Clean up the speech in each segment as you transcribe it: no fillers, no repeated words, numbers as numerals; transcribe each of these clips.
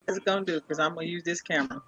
It's gonna do because I'm gonna use this camera.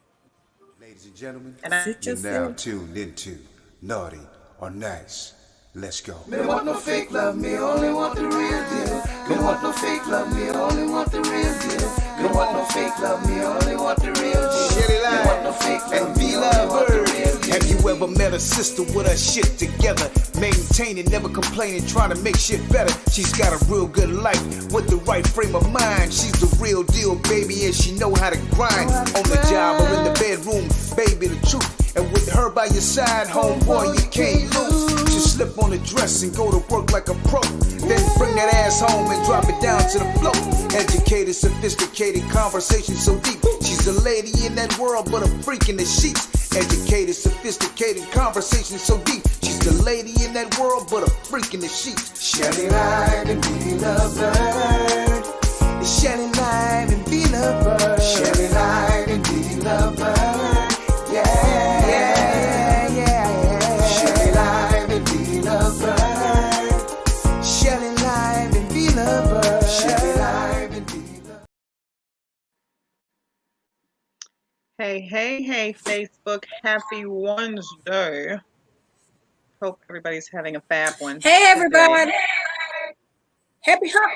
Ladies and gentlemen, And I, Suit you're now yourself. tuned into Naughty or Nice. Let's go. Me don't want no fake love, me only want the real deal. Me don't want no fake love, me only want the real deal. Me don't want no fake love, me only want the real deal. Shelly Me don't want no fake love, me only want the real deal. Have you ever met a sister with her shit together? Maintaining, never complaining, trying to make shit better. She's got a real good life with the right frame of mind. She's the real deal, baby, and she know how to grind. On the job or in the bedroom, baby, the truth. And with her by your side, homeboy, you can't lose. Just slip on the dress and go to work like a pro. Then bring that ass home and drop it down to the floor. Educated, sophisticated, conversation so deep. She's a lady in that world, but a freak in the sheets. Educated, sophisticated, conversation so deep. She's the lady in that world, but a freak in the sheets. Shelly lied and be lovebird. Shelly live and be loved. Shelly lied and be lovebird. Yeah, yeah, yeah. Shelly lied and be lovebird. Shelly live and be loved. Shelly lied and be lovebird. hey, Facebook, happy Wednesday. Hope everybody's having a fab one. Hey, everybody. Happy hump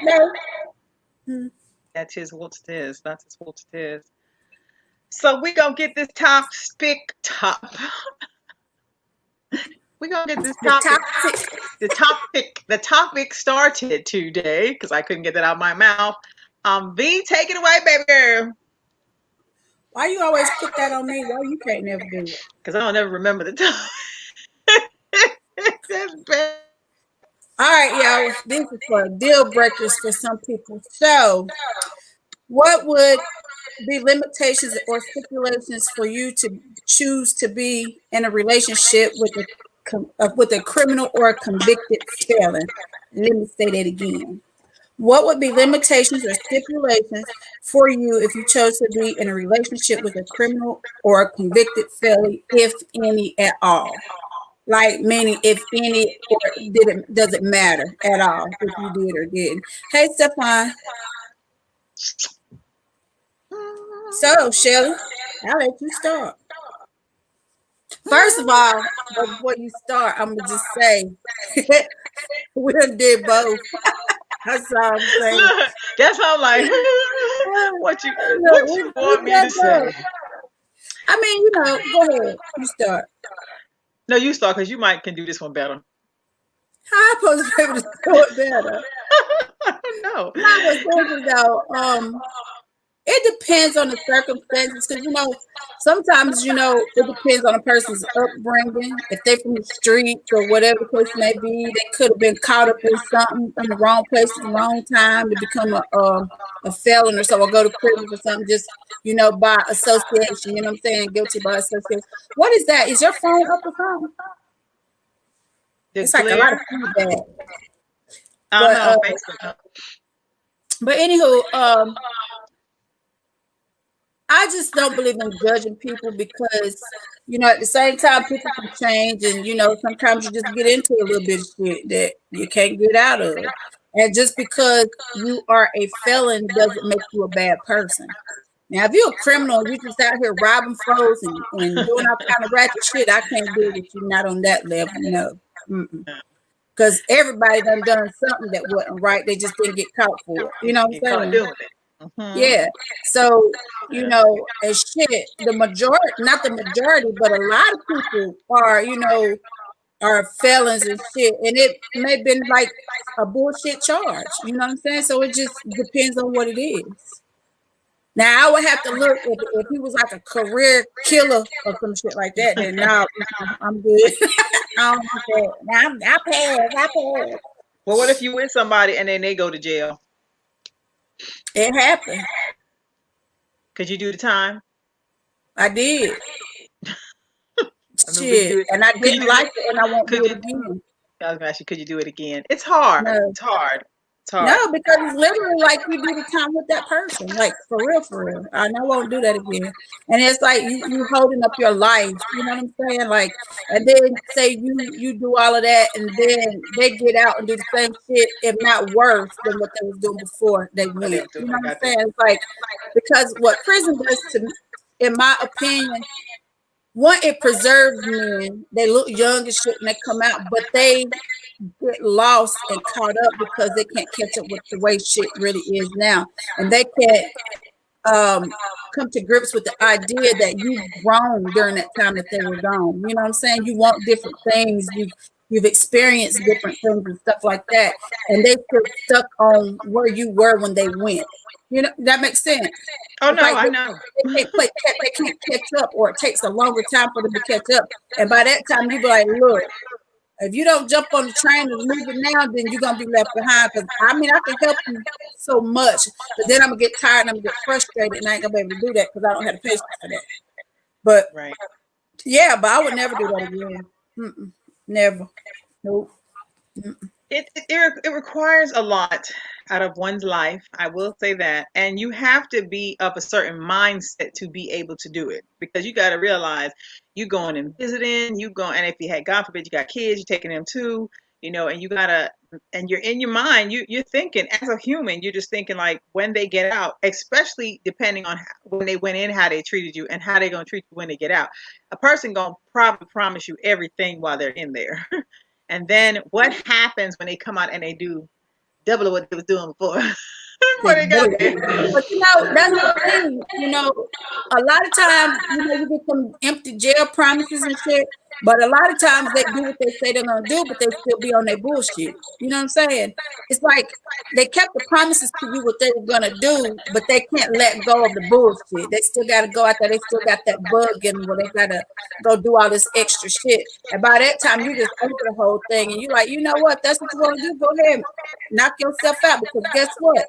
day. That's his what it is. That's his what it is. So we gonna get this we gonna get this the topic started today because I couldn't get that out of my mouth. V, take it away, baby girl. Why you always put that on me? Why you can't never do it? Because I don't ever remember the topic. That's bad. All right, y'all. This is for deal breakers for some people. So, what would be limitations or stipulations for you to choose to be in a relationship with a criminal or a convicted felon? Let me say that again. What would be limitations or stipulations for you if you chose to be in a relationship with a criminal or a convicted felon, if any at all? Like, meaning if any, or doesn't matter at all if you did or didn't. Hey, Stefan. So, Shelly, I'll let you start. First of all, before you start, I'm gonna just say we done did both. That's all I'm saying. Look, that's how I'm like, what you want me to say? I mean, go ahead. You start. No, you start because you can do this one better. How am I supposed to be able to do it better? I don't know. I was thinking though, it depends on the circumstances because sometimes it depends on a person's upbringing. If they're from the streets or whatever the case may be, they could have been caught up in something in the wrong place at the wrong time to become a felon or so, or go to prison for something just by association. You know what I'm saying? Guilty by association. What is that? Is your phone up or something? It's like a lot of feedback. I don't know, Facebook. But anywho, I just don't believe in judging people because, at the same time, people can change and, sometimes you just get into a little bit of shit that you can't get out of. And just because you are a felon doesn't make you a bad person. Now, if you're a criminal, you just out here robbing folks and doing all kind of ratchet shit, I can't do it if you're not on that level, no. Because everybody done something that wasn't right. They just didn't get caught for it. You know what I'm saying? Doing it. Mm-hmm. Yeah. So, and shit, the majority, not the majority, but a lot of people are felons and shit. And it may have been like a bullshit charge. You know what I'm saying? So it just depends on what it is. Now, I would have to look if he was like a career killer or some shit like that, then no, I'm good. I pass. Well, what if you with somebody and then they go to jail? It happened. Could you do the time? I did. Shit. And I didn't like it and I won't do it again. I was going to ask you, could you do it again? It's hard. No. It's hard. It's No, hard. because it's literally like you do the time with that person, like for real, for real. I know I won't do that again. And it's like you holding up your life. You know what I'm saying? Like, and then say you do all of that, and then they get out and do the same shit, if not worse than what they was doing before they What they went. was doing, You know I what I'm got that. saying? It's like because what prison does to me, in my opinion, one, it preserves men. They look young and shit when they come out, but they get lost and caught up because they can't catch up with the way shit really is now, and they can't come to grips with the idea that you've grown during that time that they were gone. You know what I'm saying? You want different things. You've experienced different things and stuff like that, and they still stuck on where you were when they went. You know that makes sense. Oh It's no, like I know. they can't catch up, or it takes a longer time for them to catch up. And by that time, you be like, look, if you don't jump on the train and leave it now, then you're gonna be left behind. Because I mean, I can help you so much, but then I'm gonna get tired and I'm gonna get frustrated, and I ain't gonna be able to do that because I don't have the patience for that. But Right. yeah, but I would never do that again. Never. Nope. It requires a lot out of one's life. I will say that, and you have to be of a certain mindset to be able to do it because you got to realize you going and visiting, you going, and if you had God forbid you got kids, you're taking them too, and you gotta, and you're in your mind, you're thinking as a human, you're just thinking like when they get out, especially depending on when they went in, how they treated you, and how they gonna treat you when they get out. A person gonna probably promise you everything while they're in there. And then what happens when they come out and they do double of what they was doing before? Before they got there. But that's the thing. A lot of times, you get some empty jail promises and shit. But a lot of times they do what they say they're gonna do, but they still be on their bullshit. You know what I'm saying? It's like they kept the promises to you what they were gonna do, but they can't let go of the bullshit. They still gotta go out there, they still got that bug in them where they gotta go do all this extra shit. And by that time you just over the whole thing and you're like, you know what, if that's what you want to do, go ahead, knock yourself out because guess what?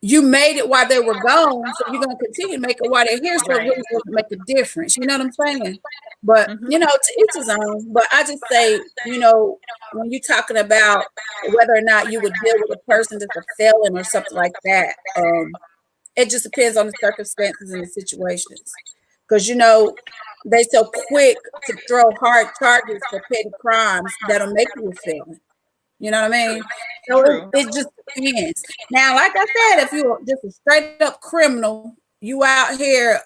You made it while they were gone, so you're gonna continue to make it while they're here. So it Right. really doesn't make a difference. You know what I'm saying? But Hmm. to each his own. But I just say, when you're talking about whether or not you would deal with a person that's a felon or something like that, it just depends on the circumstances and the situations. Because they so quick to throw hard charges for petty crimes that'll make you a felon. You know what I mean? So True. it just depends. Now, like I said, if you're just a straight up criminal, you out here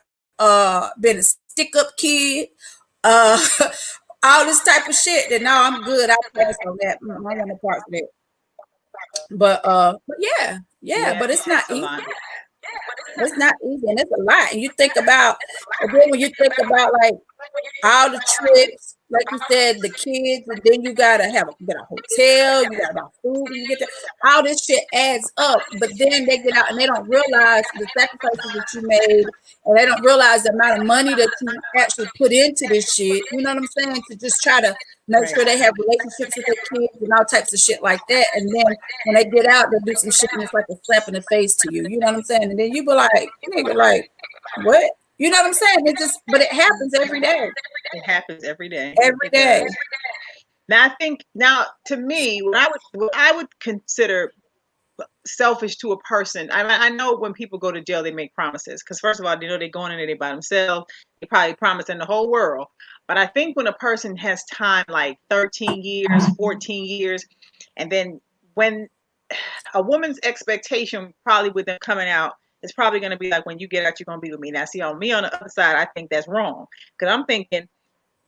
been a stick up kid, uh all this type of shit, then no, I'm good. I pass on that. I don't want no parts of that. But yeah, Yeah, but it's not it's a easy. lot. It's not easy, and it's a lot. And you think about, and then when you think about like all the trips, like you said, the kids, and then you gotta get a hotel, you gotta buy food when you get there. All this shit adds up, but then they get out and they don't realize the sacrifices that you made, and they don't realize the amount of money that you actually put into this shit. You know what I'm saying? To just try to make Right. sure they have relationships with their kids and all types of shit like that. And then when they get out, they do some shit and it's like a slap in the face to you. You know what I'm saying? And then you be like, nigga, like, what? You know what I'm saying? But it happens every day. It happens every day. Every It day. does. Now to me, what I would consider selfish to a person. I know when people go to jail, they make promises because first of all, they're going in there by themselves. They probably promising the whole world. But I think when a person has time like 13 years, 14 years, and then when a woman's expectation probably with them coming out is probably going to be like, when you get out, you're going to be with me. Now, see, on me on the other side, I think that's wrong because I'm thinking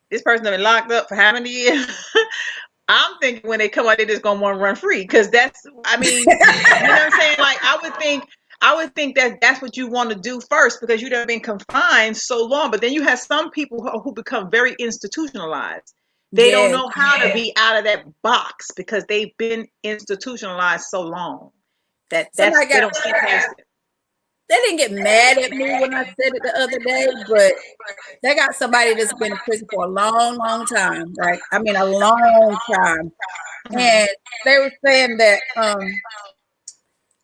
this person has been locked up for how many years? I'm thinking when they come out, they're just gonna want to run free because I mean, you know what I'm saying? Like I would think that that's what you want to do first because you've been confined so long. But then you have some people who become very institutionalized. They don't Yes. know how to be out of that box because they've been institutionalized so long that Somebody they got don't see past it. they didn't get mad at me when I said it the other day, but they got somebody that's been in prison for a long, long time. Like, I mean a long time. Mhm. And they were saying that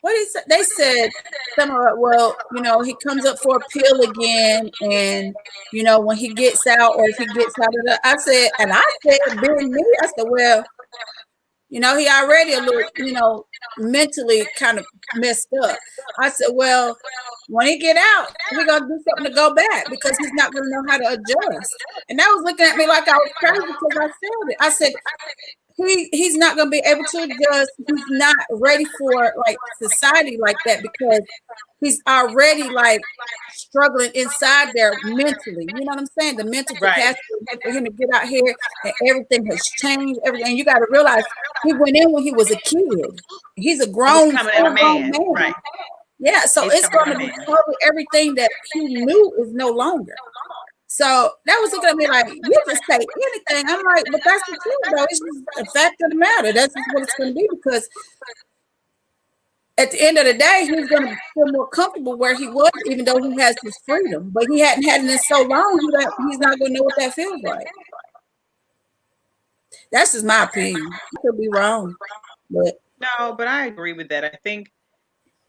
what he said, they said some of it, well, he comes up for appeal again, and when he gets out or if he gets out of the, I said, being me, I said, well, You know, he already a little, mentally kind of messed up. I said, well, when he get out, he gonna do something to go back because he's not gonna know how to adjust. And that was looking at me like I was crazy because I said it. I said he's not gonna be able to adjust. He's not ready for like society like that because he's already like struggling inside there mentally. You know what I'm saying? The mental Right. capacity for him to get out here and everything has changed. Everything. And you got to realize he went in when he was a kid. He's a And he's grown, coming in a full-grown man. man. Right. Yeah, so He's it's coming going in to a be man. totally everything that he knew is no longer. So that was looking at me like, you just say anything. I'm like, but that's the truth, though. It's just a fact of the matter. That's just what it's going to be because at the end of the day, he's going to feel more comfortable where he was, even though he has his freedom. But he hadn't had it in so long, he's not going to know what that feels like. That's just my opinion. I could be wrong, but No, but I agree with that.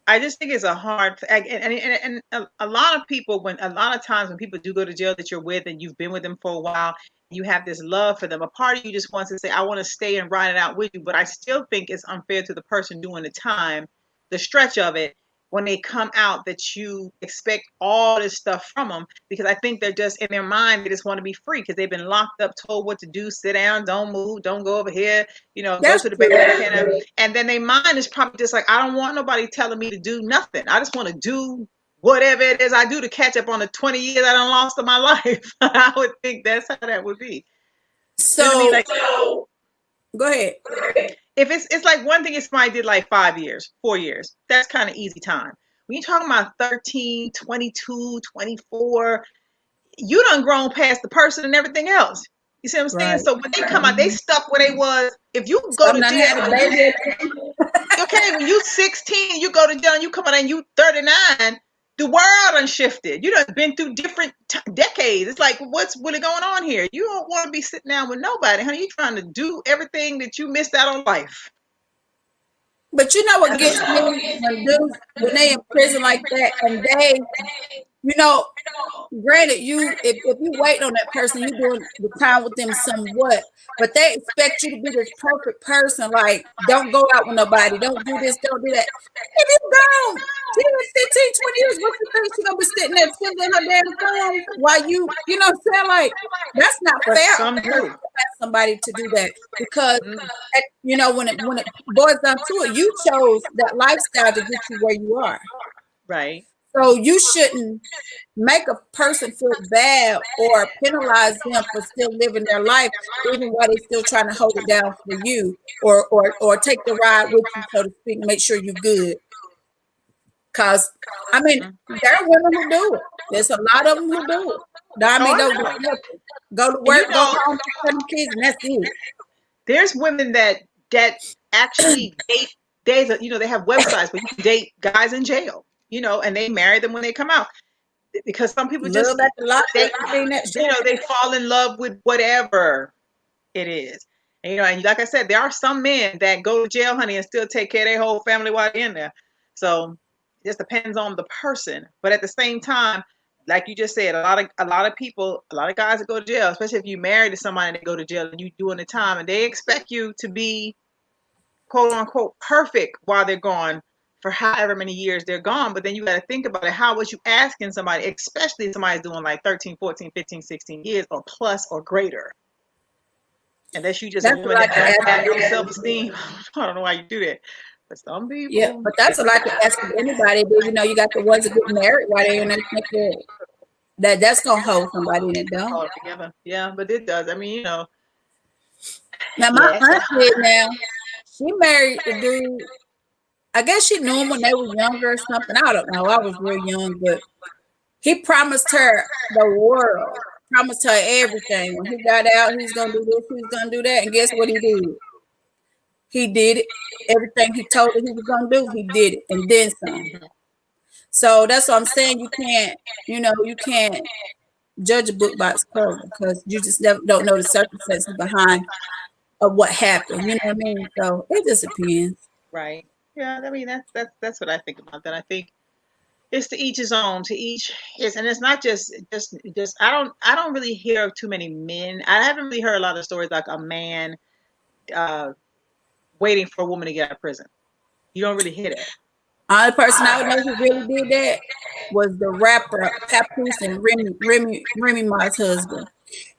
I just think it's a hard, and a lot of people, when a lot of times when people do go to jail that you're with and you've been with them for a while, you have this love for them. A part of you just wants to say, I want to stay and ride it out with you. But I still think it's unfair to the person doing the time, the stretch of it, when they come out that you expect all this stuff from them, because I think they're just in their mind, they just want to be free because they've been locked up, told what to do, sit down, don't move, don't go over here, go that's to the true. bathroom. And then their mind is probably just like, I don't want nobody telling me to do nothing. I just want to do whatever it is I do to catch up on the 20 years I done lost of my life. I would think that's how that would be. You know what I mean? So Like, go ahead. if it's like one thing if somebody did like 5 years, 4 years, that's kind of easy time. When you're talking about 13, 22, 24, you done grown past the person and everything else. You see what I'm saying? Right. So when they come out, they stuck where they was. If you go Some to done jail, had a baby. okay, when you 16, you go to jail and you come out and you 39, the world done shifted. You done been through different decades. It's like, what's really going on here? You don't want to be sitting down with nobody, honey. You trying to do everything that you missed out on life. But you know what gets me when dudes when they in prison like that and they, you know, granted, if you wait on that person, you doing the time with them somewhat, but they expect you to be this perfect person. Like, don't go out with nobody, don't do this, don't do that. If you gone 10, 15, 20 years, what you think she gonna be sitting there twiddling her damn thumbs while you know what I'm saying? Like, that's not But fair some to do. ask somebody to do that because Mm, when it boils down to it, you chose that lifestyle to get you where you are. right. So you shouldn't make a person feel bad or penalize them for still living their life, even while they're still trying to hold it down for you or take the ride with you, so to speak, make sure you're good. Cause I mean, Mm. there are women who do it. There's a lot of them who do it. I Oh, mean, I don't do know. nothing. Go to And work, go home, take care of them kids, and that's it. there's women that actually date. They have websites where you can date guys in jail. And they marry them when they come out, because some people Love just at the lot. they I mean, that show. they fall in love with whatever it is. And like I said, there are some men that go to jail, honey, and still take care of their whole family while they're in there. So it just depends on the person. But at the same time, like you just said, a lot of people, a lot of guys that go to jail, especially if you married to somebody and they go to jail and you doing the time, and they expect you to be quote unquote perfect while they're gone for however many years they're gone. But then you got to think about it. How was you asking somebody, especially if somebody's doing like 13, 14, 15, 16 years or plus or greater? Unless you just a That's woman what I that can don't ask. have no self-esteem. I don't know why you do that. But some Yeah, people, but that's what I could ask of anybody. But you got the ones that get married while they're in there. That's gonna hold somebody in it, don't. all together. Yeah, but it does. I mean, Now my yes. aunt did. Now she married the dude. I guess she knew him when they were younger or something. I don't know. I was real young, but he promised her the world. Promised her everything. When he got out, he's gonna do this. He's gonna do that. And guess what he did? He did it. Everything he told her he was gonna do, he did it, and then some. Mhm. So that's what I'm saying. You can't judge a book by its cover because you just never don't know the circumstances behind of what happened. You know what I mean? So it just depends. Right. Yeah. I mean, that's what I think about that. I think it's to each his own. To each his, and it's not just. I don't really hear of too many men. I haven't really heard a lot of stories like a man uh, waiting for a woman to get out of prison. You don't really hear that. Only person I would know who really did that was the rapper Papoose and Remy Ma's husband.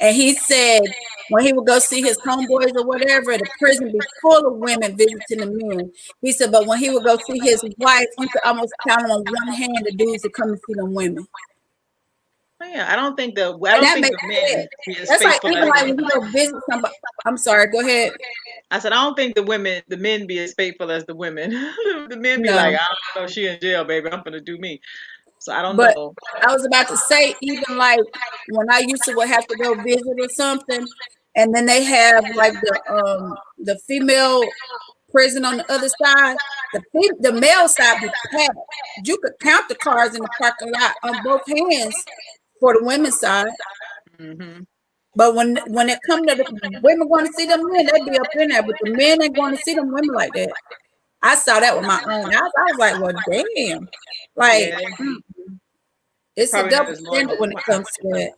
And he said when he would go see his homeboys or whatever, the prison be full of women visiting the men. He said, but when he would go see his wife, you could almost count on one hand the dudes that come to see them women. Oh, yeah, I don't think the men be as That's like faithful even as like when you go visit somebody. I'm sorry, go ahead. I said I don't think the men be as faithful as the women. The men be No. like, I don't know, she in jail, baby. I'm gonna do me. So I don't But know. I was about to say, even like when I used to would have to go visit or something, and then they have like the female prison on the other side, the male side was packed. You could count the cars in the parking lot on both hands for the women's side. Mm-hmm. But when it come to the women going to see them men, they be up in there. But the men ain't going to see them women like that. I saw that with my own eyes. I was like, well, damn. Like, Yeah, it's a probably not double as loyal. standard when it comes to that.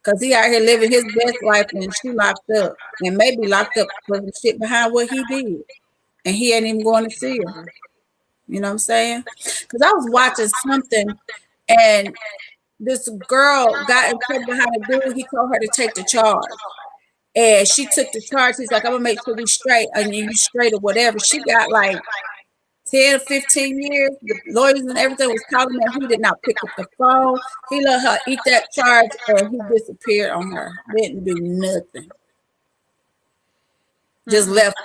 Because he out here living his best life and she locked up. And maybe locked up for the shit behind what he did. And he ain't even going to see her. You know what I'm saying? Because I was watching something and this girl got in trouble behind a dude. He told her to take the charge. And she took the charge. He's like, I'm going to make sure we straight. And you straight or whatever. She got like 10 or 15 years. The lawyers and everything was calling her. He did not pick up the phone. He let her eat that charge and he disappeared on her. Didn't do nothing. Just left.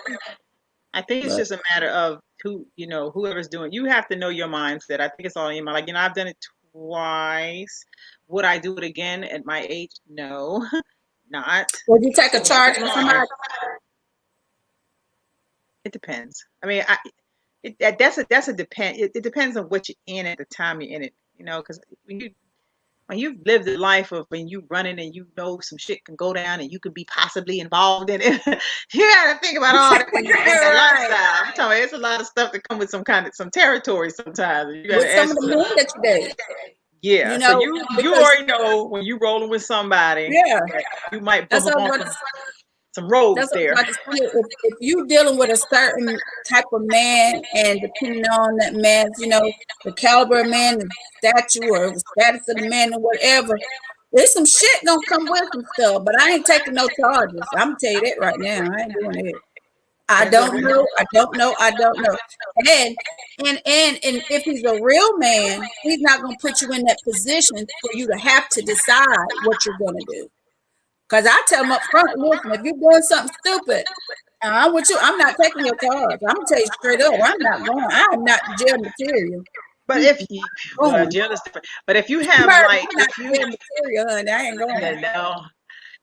I think it's just a matter of whoever's doing. You have to know your mindset. I think it's all in your mind. Like, I've done it twice. Would I do it again at my age? No, not. Would you take a charge on somebody? It depends. I mean, that's a depend. It depends on what you're in at the time you're in it. Because when you've lived a life of when you running and some shit can go down and you could be possibly involved in it, you gotta think about all that when you're in that lifestyle. I'm telling you, it's a lot of stuff that come with some territory sometimes. You gotta with some of the men that you date. Yeah, so you already know when you rolling with somebody. Yeah, you might bump up on some roads there. If you dealing with a certain type of man, and depending on that man's, the caliber of man, the stature or the status of the man or whatever, there's some shit gonna come with some stuff. But I ain't taking no charges. I'm gonna tell you that right now. I ain't doing it. I don't know. And if he's a real man, he's not gonna put you in that position for you to have to decide what you're gonna do. Because I tell them up front, listen, if you're doing something stupid, I'm with you. I'm not taking your charge. I'm gonna tell you straight up, I'm not going. I am not jail material. But if you, jail is different. But if you have jail material, honey, I ain't going. Yeah, no.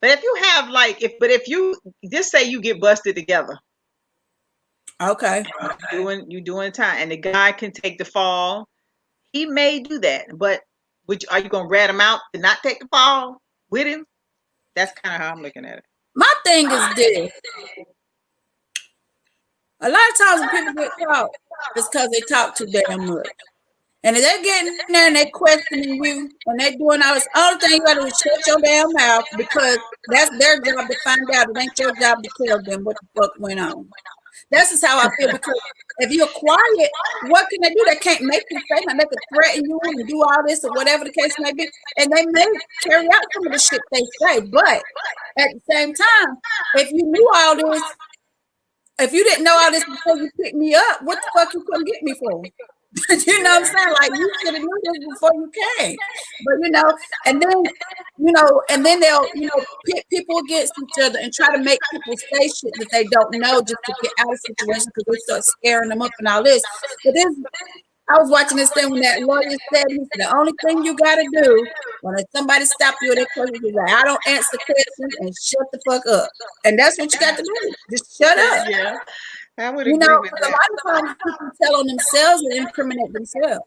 But if you have if you just say you get busted together, okay, you doing time, and the guy can take the fall, he may do that. But are you gonna rat him out to not take the fall with him? That's kind of how I'm looking at it. My thing is this. A lot of times when people get caught, it's because they talk too damn much. And if they're getting in there and they're questioning you and they're doing all this, only thing you got to do is shut your damn mouth, because that's their job to find out. It ain't your job to tell them what the fuck went on. That's just how I feel, because if you're quiet, what can they do? They can't make you say nothing. They could threaten you and do all this or whatever the case may be. And they may carry out some of the shit they say. But at the same time, if you knew all this, if you didn't know all this before you picked me up, what the fuck you couldn't get me for? You know what I'm saying? Like, you should have knew this before you came. But and then they'll pit people against each other and try to make people say shit that they don't know just to get out of situations, because they start scaring them up and all this. But I was watching this thing when that lawyer said, the only thing you gotta do when somebody stop you at a question is like, I don't answer questions, and shut the fuck up. And that's what you got to do. Just shut up. Yeah. I would agree with that. A lot of times people tell on themselves and incriminate themselves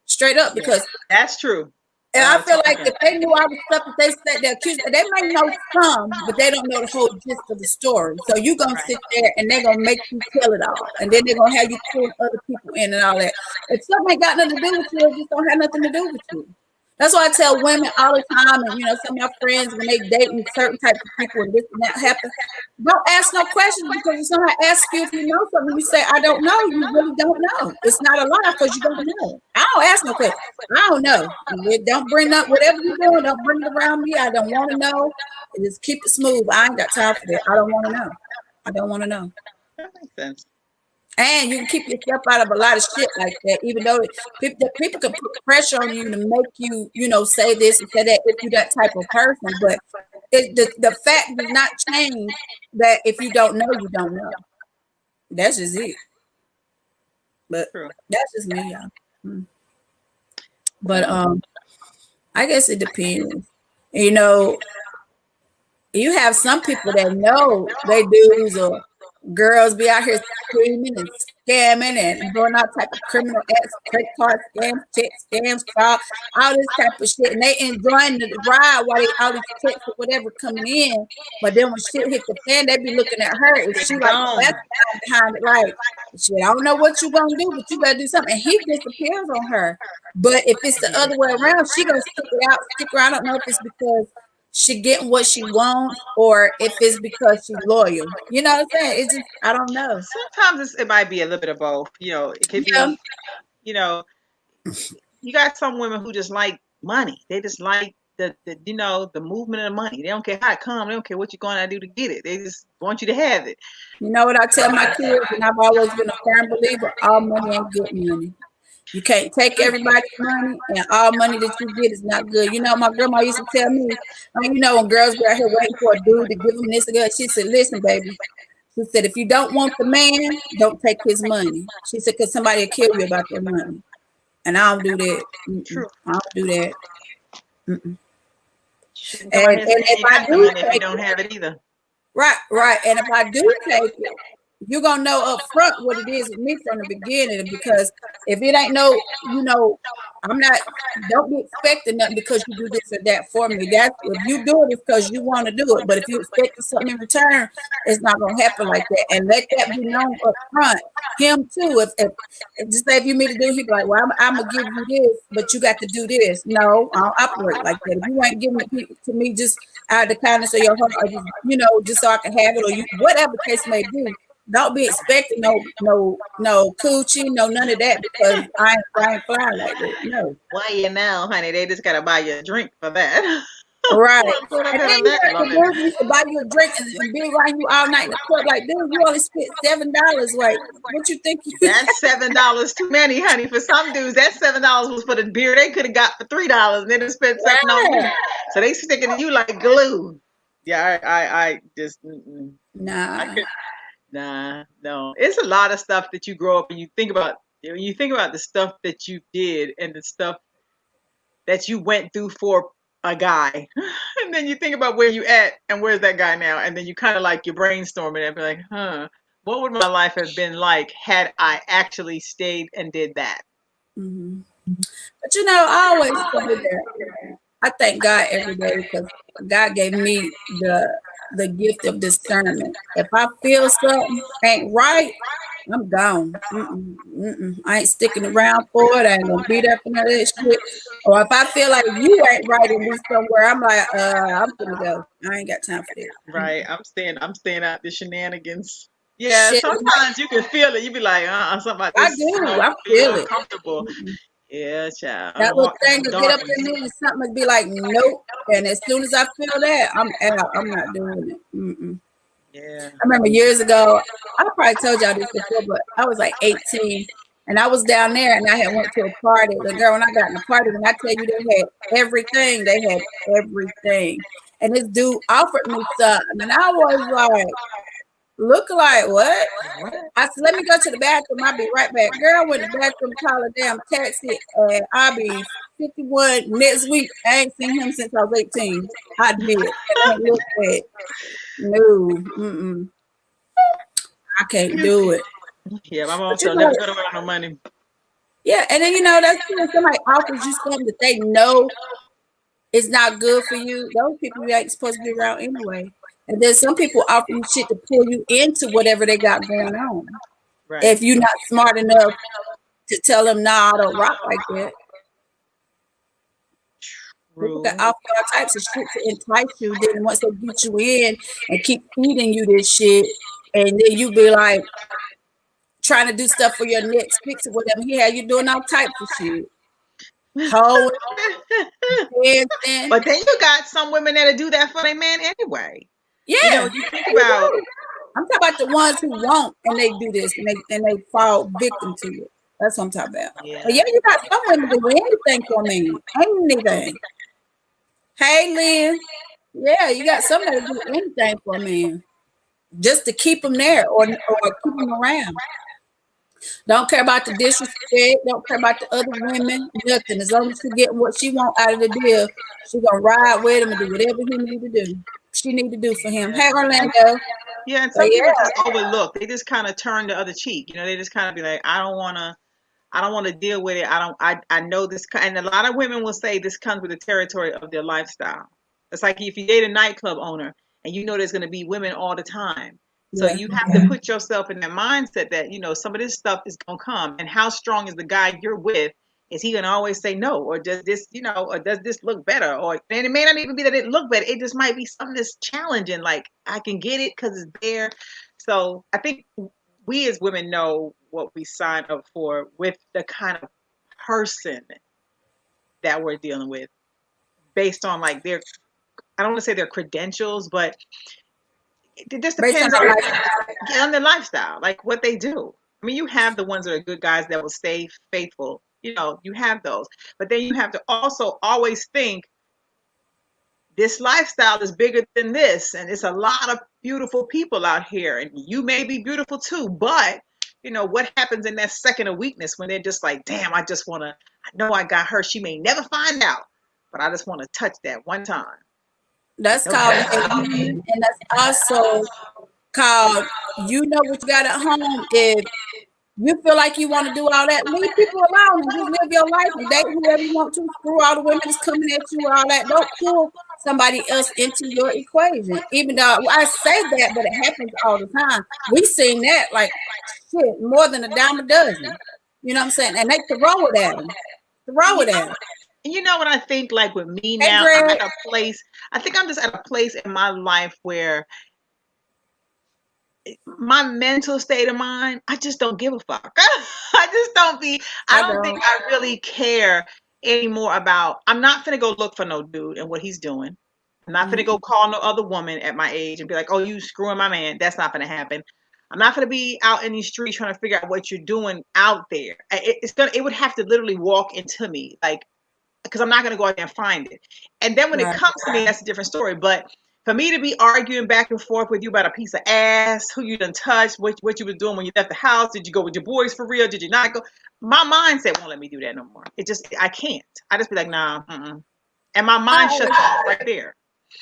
straight up, because that's true. And I feel like if they knew all the stuff that they said, they accused, they might know some, but they don't know the whole gist of the story. So you're gonna sit there and they're gonna make you tell it all, and then they're gonna have you pull other people in and all that. If something ain't got nothing to do with you, it just don't have nothing to do with you. That's why I tell women all the time, and some of my friends when they dating certain types of people and this and that happen, don't ask no questions, because if somebody asks you if you know something, you say I don't know. You really don't know. It's not a lie because you don't know. I don't ask no questions. I don't know. Don't bring up whatever you're doing. Don't bring it around me. I don't want to know. Just keep it smooth. I ain't got time for that. I don't want to know. I don't want to know. That makes sense. And you can keep yourself out of a lot of shit like that, even though people can put pressure on you to make you, say this and say that if you're that type of person. But the fact does not change that if you don't know, you don't know. That's just it. But True. that's just me, y'all. But I guess it depends. You have some people that know they dudes or girls be out here screaming and scamming and doing all type of criminal acts, credit card scams, check scams, fraud, all this type of shit. And they enjoying the ride while they all these checks or whatever coming in. But then when shit hit the fan, they be looking at her and she like the best behind it, like, shit, I don't know what you gonna do, but you better do something. And he disappears on her. But if it's the other way around, she gonna stick around. I don't know if it's because she getting what she wants or if it's because she's loyal. You know what I'm saying? It's just, I don't know. Sometimes it might be a little bit of both. It could be, you got some women who just like money. They just like the movement of the money. They don't care how it comes. They don't care what you're going to do to get it. They just want you to have it. You know what I tell my kids, and I've always been a firm believer, all money ain't good money. You can't take everybody's money, and all money that you get is not good. My grandma used to tell me, when girls be out here waiting for a dude to give them this and that, she said, listen, baby. She said, if you don't want the man, don't take his money. She said, because somebody will kill you about their money. And I don't do that. True. I don't do that. And if I do take it, you don't have it either. Right. And if I do take it, you're gonna know up front what it is with me from the beginning, because if it ain't don't be expecting nothing because you do this or that for me. That's if you do it, it's because you want to do it. But if you expect something in return, it's not gonna happen like that. And let that be known up front. Him too. If just say if you meet to do, he be like, well, I'm gonna give you this, but you got to do this. No, I don't operate like that. If you ain't giving it to me just out of the kindness of your heart, or just so I can have it, or whatever the case may be. Don't be expecting no coochie, none of that, because I ain't flying like that. No. Well, honey, they just gotta buy you a drink for that. Right. And then the girls used to buy you a drink and be around you all night in the club like, dude, you only spent $7. Like, what you think? That's $7 too many, honey. For some dudes, that $7 was for the beer they could have got for $3, and then they spent something on you. So they sticking to you like glue. Yeah, I just Nah, no. It's a lot of stuff that you grow up and you think about. When you think about the stuff that you did and the stuff that you went through for a guy, and then you think about where you at and where's that guy now, and then you kind of like you're brainstorming and be like, what would my life have been like had I actually stayed and did that? Mm-hmm. But I always say that I thank God every day because God gave me the gift of discernment. If I feel something ain't right, I'm gone. I ain't sticking around for it. I ain't gonna be there for none of that shit. Or if I feel like you ain't right and be somewhere, I'm like, I'm gonna go. I ain't got time for that. Right. I'm staying out the shenanigans. Yeah, shit. Sometimes you can feel it. You be like, something like this. I do. I feel it. Comfortable. Yeah, child. That little thing will get up in me and something would be like, nope. And as soon as I feel that, I'm out. I'm not doing it. Yeah. I remember years ago, I probably told y'all this before, but I was like 18 and I was down there and I had went to a party. The girl, when I got in the party, when I tell you they had everything, And this dude offered me something and I was like, look like what? I said, let me go to the bathroom. I'll be right back. Girl went to the bathroom, call a damn taxi, and I'll be 51 next week. I ain't seen him since I was 18. I did. I ain't looked at. No. I can't do it. Yeah, my mom said never go to no money. Yeah, and then that's when somebody offers you something that they know is not good for you. Those people you ain't supposed to be around anyway. And then some people offer you shit to pull you into whatever they got going on. Right. If you're not smart enough to tell them, nah, I don't rock like that. People can Rude. offer all types of shit to entice you. Then once they get you in and keep feeding you this shit, and then you be like trying to do stuff for your next fix or whatever. He had you doing all types of shit. Hoeing, dancing. But then you got some women that'll do that for their man anyway. You know, Yeah, you think you about, do. I'm talking about the ones who won't and they do this and they fall victim to it. That's what I'm talking about. But yeah. yeah, you got some women do anything for a man. Anything. Hey, Lynn. Yeah, you got some that do anything for a man just to keep him there or keep him around. Don't care about the disrespect. Don't care about the other women. Nothing. As long as she get what she want out of the deal, she gonna ride with him and do whatever he need to do. She need to do for him. Yeah. Hey, Orlando. Yeah, and But some people yeah, just overlook. They just kind of turn the other cheek. You know, they just kind of be like, I don't want to deal with it. I know this, and a lot of women will say this comes with the territory of their lifestyle. It's like if you date a nightclub owner and you know there's going to be women all the time. So yeah. you have to put yourself in that mindset that, some of this stuff is going to come. And how strong is the guy you're with? Is he going to always say no? Or does this, or does this look better? And it may not even be that it look better. It just might be something that's challenging. Like I can get it because it's there. So I think we as women know what we sign up for with the kind of person that we're dealing with based on like I don't want to say their credentials, but it just Based on depends our on, lifestyle. on their lifestyle, like what they do. I mean, you have the ones that are good guys that will stay faithful. You have those. But then you have to also always think this lifestyle is bigger than this. And it's a lot of beautiful people out here. And you may be beautiful too. But, what happens in that second of weakness when they're just like, damn, I know I got her. She may never find out. But I just want to touch that one time. That's No called doubt. being, and that's also called you know what you got at home. If you feel like you want to do all that, leave people alone and just live your life and date whoever you want to. Screw all the women that's coming at you, all that. Don't pull somebody else into your equation. Even though I say that, but it happens all the time. We seen that like shit more than a dime a dozen. You know what I'm saying? And they throw it at them. Throw it at them. And you know what I think, like with me Hey, now, I'm Greg. at a place, I think I'm just at a place in my life where my mental state of mind, I just don't give a fuck. I just don't be, I I don't think don't. I really care anymore about, I'm not finna go look for no dude and what he's doing. I'm not finna go call no other woman at my age and be like, oh, you screwing my man. That's not gonna happen. I'm not gonna be out in these streets trying to figure out what you're doing out there. It would have to literally walk into me. Like, because I'm not going to go out there and find it. And then when it Right. comes to me, that's a different story. But for me to be arguing back and forth with you about a piece of ass, who you done touched, what you was doing when you left the house, did you go with your boys for real? Did you not go? My mindset won't let me do that no more. I can't. I just be like, nah, and my I mind shuts always, off right there.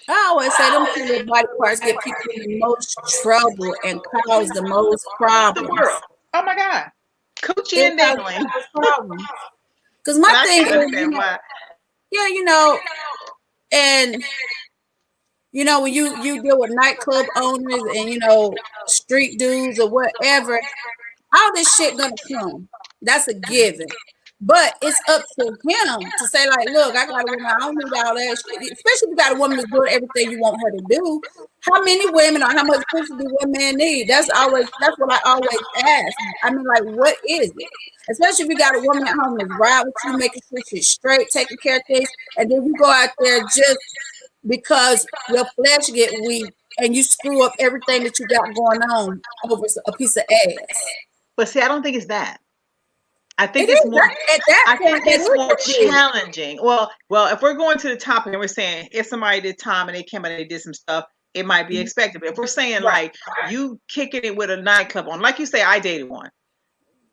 I always say them two little body parts get people in the most trouble and cause the most The problems. world. Oh my God. Coochie It and causes the dangling. most problems. Because And my I thing can't is, understand why. yeah, and when you deal with nightclub owners and street dudes or whatever, all this shit gonna come. That's a given. But it's up to him to say, like, look, I got a woman, I don't need all that shit. Especially if you got a woman that's doing everything you want her to do. How many women or how much pussy do women need? That's what I always ask. I mean, like, what is it? Especially if you got a woman at home that's right with you, making sure she's straight, taking care of things, and then you go out there just because your flesh get weak and you screw up everything that you got going on over a piece of ass. But see, I don't think it's that. I It think it's is more. at that I point think that it's is more what it is. challenging. Well, if we're going to the topic and we're saying if somebody did time and they came and they did some stuff, it might be expected. But if we're saying Right. like you kicking it with a nightclub on, like you say, I dated one.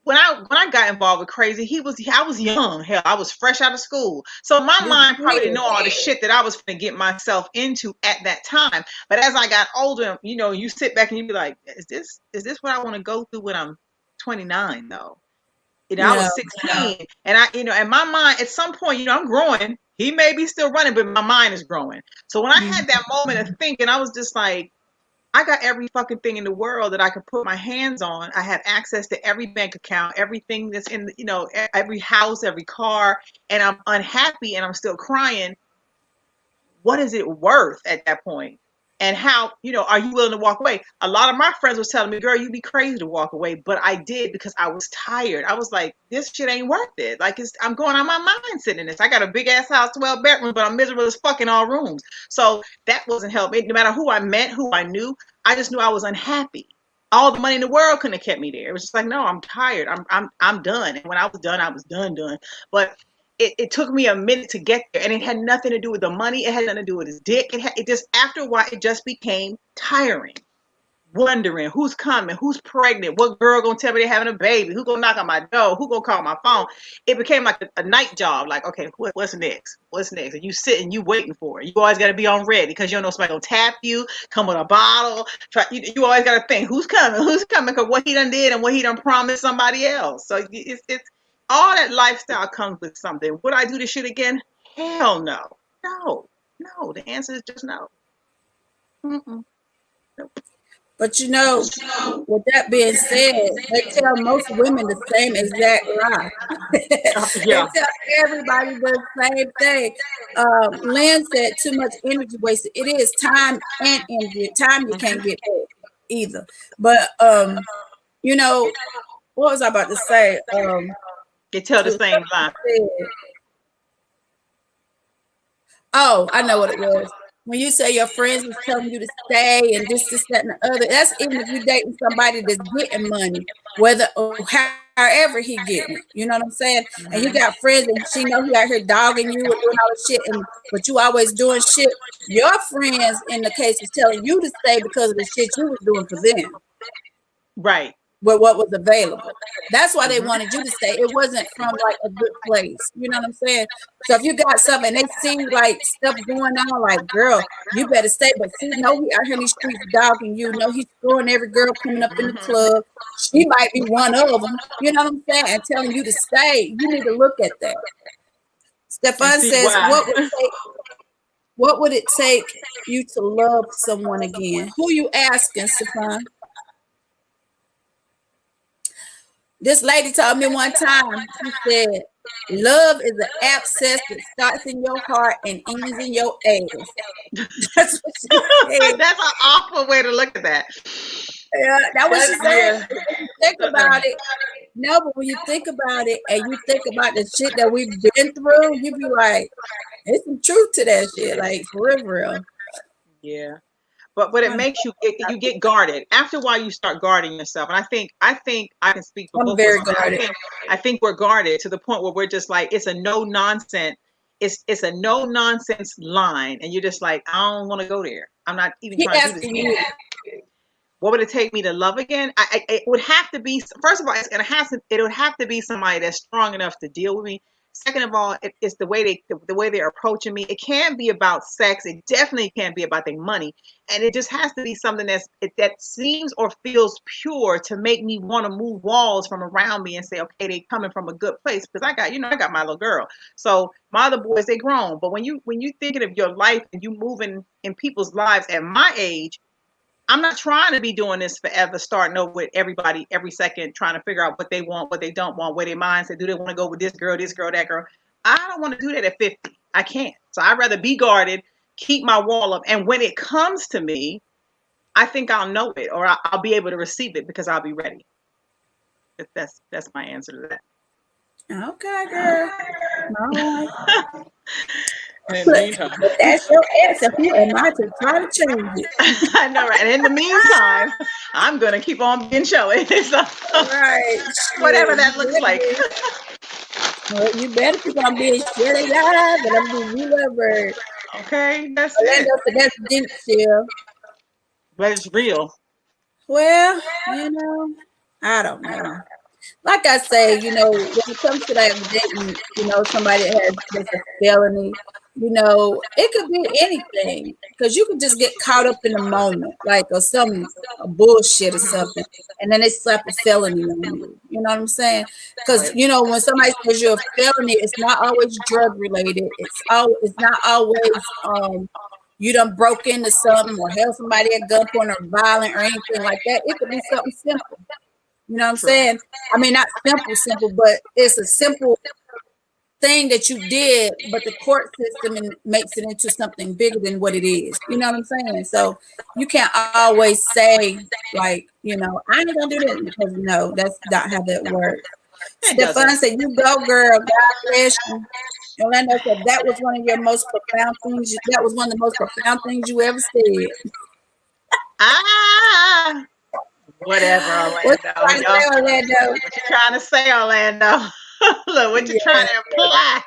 When I got involved with crazy, I was young. Hell, I was fresh out of school. So my This mind probably didn't is. know all the shit that I was gonna get myself into at that time. But as I got older, you sit back and you be like, is this what I want to go through when I'm 29 though? I No. was 16 and and my mind at some point, I'm growing. He may be still running, but my mind is growing. So when I had that moment of thinking, I was just like, I got every fucking thing in the world that I could put my hands on. I have access to every bank account, everything that's in, every house, every car, and I'm unhappy and I'm still crying. what is it worth at that point? And how, are you willing to walk away? A lot of my friends was telling me, girl, you'd be crazy to walk away. But I did because I was tired. I was like, this shit ain't worth it. Like, I'm going on my mind sitting in this. I got a big ass house, 12 bedrooms, but I'm miserable as fuck in all rooms. So that wasn't helping. No matter who I met, who I knew, I just knew I was unhappy. All the money in the world couldn't have kept me there. It was just like, no, I'm tired. I'm done. And when I was done, I was done. But it took me a minute to get there, and it had nothing to do with the money. It had nothing to do with his dick. It just, after a while, it just became tiring. Wondering who's coming, who's pregnant, what girl gonna tell me they're having a baby, who gonna knock on my door, who gonna call my phone. It became like a night job. Like, okay, what's next? What's next? And you sitting, you waiting for it. You always got to be on ready because you don't know somebody gonna tap you, come with a bottle. You always got to think who's coming, because what he done did and what he done promised somebody else. So it's all that lifestyle comes with something. Would I do this shit again? Hell no. No. The answer is just no. Mm-mm. Nope. But with that being said, they tell most women the same exact lie. Yeah. They tell everybody the same thing. Lynn said too much energy wasted. It is time and energy. Time you can't get back either. But what was I about to say? They tell the same lie. Oh, I know what it was. When you say your friends is telling you to stay and this, that, and the other, that's even if you're dating somebody that's getting money, whether or however he getting it. You know what I'm saying? Mm-hmm. And you got friends and she know he out here dogging you and doing all this shit, but you always doing shit. Your friends, in the case, is telling you to stay because of the shit you was doing for them. Right. With what was available. That's why they wanted you to stay. It wasn't from like a good place. You know what I'm saying? So if you got something and they see like stuff going on, like, girl, you better stay. But see, no, he out here in these streets dogging you. No, he's throwing every girl coming up in the club. She might be one of them. You know what I'm saying? And telling you to stay. You need to look at that. Stefan says, what would it take you to love someone again? Who you asking, Stefan? This lady told me one time, she said, love is an abscess that starts in your heart and ends in your ass. That's what she said. That's an awful way to look at that. Yeah, that's what she said. When you think about it, no, but when you think about it and you think about the shit that we've been through, you be like, there's some truth to that shit, like for real. Yeah. But it makes you get guarded. After a while, you start guarding yourself. And I think I can speak for both of us. I'm very guarded. I think we're guarded to the point where we're just like, it's a no nonsense. It's a no nonsense line, and you're just like, I don't want to go there. I'm not even trying to do this. What would it take me to love again? It would have to be, first of all, it would have to be somebody that's strong enough to deal with me. Second of all, it's the way they're approaching me. It can't be about sex. It definitely can't be about their money. And it just has to be something that seems or feels pure to make me want to move walls from around me and say, okay, they coming from a good place. Because I got my little girl. So my other boys, they grown. But when you thinking of your life and you moving in people's lives at my age, I'm not trying to be doing this forever, starting over with everybody every second, trying to figure out what they want, what they don't want, where their minds say, do they want to go with this girl, that girl? I don't want to do that at 50. I can't. So I'd rather be guarded, keep my wall up. And when it comes to me, I think I'll know it, or I'll be able to receive it because I'll be ready. That's my answer to that. Okay, girl. All right. But that's your answer. Who am I to try to change it? I know, right? And in the meantime, I'm gonna keep on being showy. So, right. Whatever that looks like. Well, you better keep on being shitty live, and I'm gonna be whatever. Okay, that's it. That's deep, chill. But it's real. Well, I don't know. Like I say, when it comes to that dating, somebody that has a felony, it could be anything, because you could just get caught up in the moment, like, or some bullshit or something, and then they slap a felony on you. You know what I'm saying? Because when somebody says you're a felony, it's not always drug related. It's not always you done broke into something or held somebody at gunpoint or violent or anything like that. It could be something simple. You know what I'm saying? I mean, not simple, but it's a simple thing that you did, but the court system makes it into something bigger than what it is. You know what I'm saying? So you can't always say like, I ain't gonna do that because no, that's not how that works. Stefan said, "You go, girl. God bless you." Orlando said that was one of your most profound things. That was one of the most profound things you ever said. Whatever, Orlando. What you trying to say, Orlando? Look, what you trying to imply?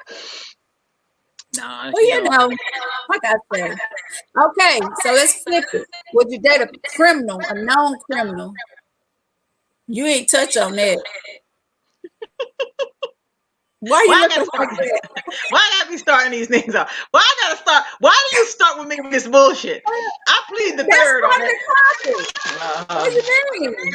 No, well, like I said. Okay, so let's flip it. Would you date a criminal, a known criminal? You ain't touch on that. Why you looking like that? Why I gotta be starting these things off? Why I gotta start? Why do you start with me with this bullshit? I plead the third on that. What do you mean?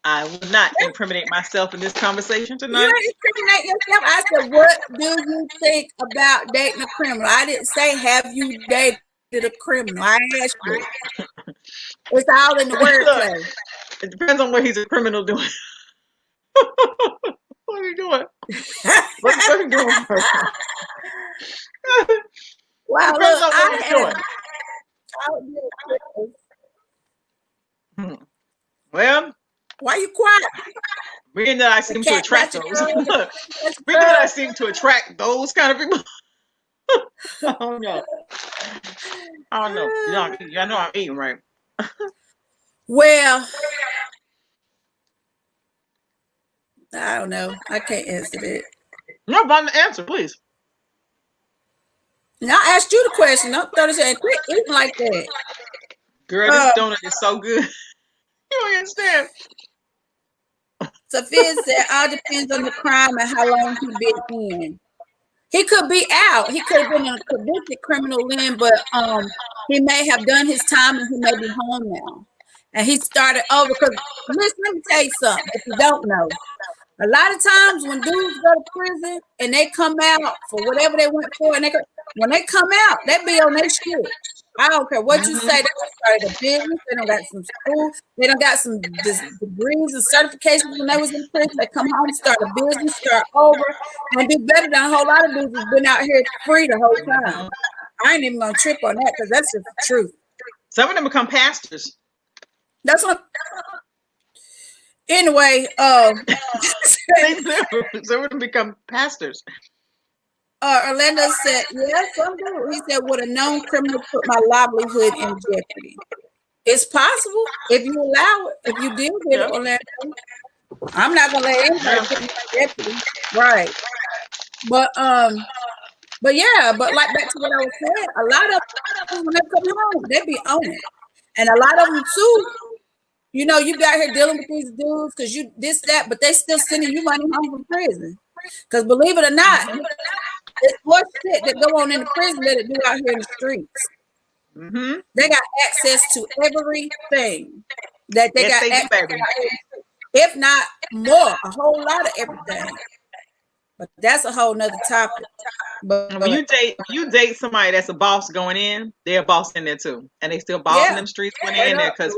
I will not incriminate myself in this conversation tonight. You don't incriminate yourself. I said, what do you think about dating a criminal? I didn't say, have you dated a criminal? I asked you. It's all in the wordplay. It depends on what he's a criminal doing. What are you doing? What are you doing? Wow, look, well, why you quiet? Being that I seem to attract those. Being that I seem to attract those kind of people. I don't know. Y'all know I'm eating right. Well, I don't know. I can't answer that. No, but the answer, please. Now I asked you the question. Don't throw this and quit eating like that. Girl, this donut is so good. You don't understand. Sophia said, all depends on the crime and how long he been in. He could be out. He could have been a convicted criminal then, but he may have done his time and he may be home now. And he started over because, listen, let me tell you something, if you don't know. A lot of times when dudes go to prison and they come out for whatever they went for, and when they come out, they be on their shit. I don't care what you say. They started a business. They don't got some school. They don't got some degrees and certifications when they was in prison. They come home, start a business, start over, and do better than a whole lot of dudes who's been out here free the whole time. I ain't even gonna trip on that because that's just the truth. Some of them become pastors. That's what. Anyway, some of them become pastors. Orlando said, "Yeah, some do." He said, "Would a known criminal put my livelihood in jeopardy?" It's possible if you allow it. If you deal with it, Orlando. I'm not gonna let anybody put me in jeopardy, right? But yeah, but like back to what I was saying, a lot of them when they come home, they be on it, and a lot of them too. You know, you got here dealing with these dudes because you this, that, but they still sending you money home from prison. Because believe it or not, there's more shit that go on in the prison than it do out here in the streets. Mm-hmm. They got access to everything that they got access to, if not more, a whole lot of everything. But that's a whole nother topic. But when you date somebody that's a boss going in, they're a boss in there too, and they still bossing them streets when they're in there. Because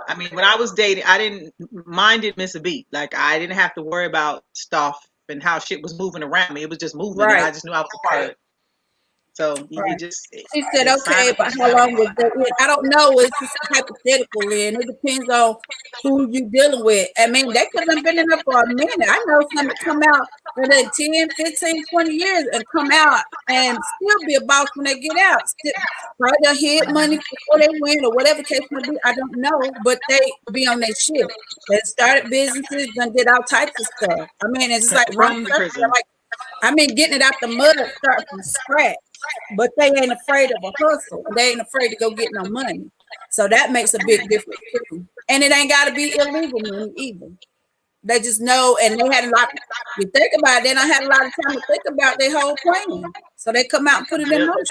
I mean, when I was dating, I didn't mind it miss a beat. Like I didn't have to worry about stuff and how shit was moving around me. It was just moving, and I just knew I was a part of it. So you just. She said, "Okay, but how long was that?" I don't know. It's just hypothetical, and it depends on who you dealing with. I mean, they could have been in there for a minute. I know some that come out for 10, 15, 20 years and come out and still be a boss when they get out. Probably they hid money before they win or whatever case may be. I don't know, but they be on their shit. They started businesses and did all types of stuff. I mean, it's just like running prison. Like, I mean, getting it out the mud and start from scratch. But they ain't afraid of a hustle. They ain't afraid to go get no money. So that makes a big difference too. And it ain't got to be illegal money either. They just know, and they had a lot. You think about it, they don't have a lot of time to think about their whole plan. So they come out and put it in motion.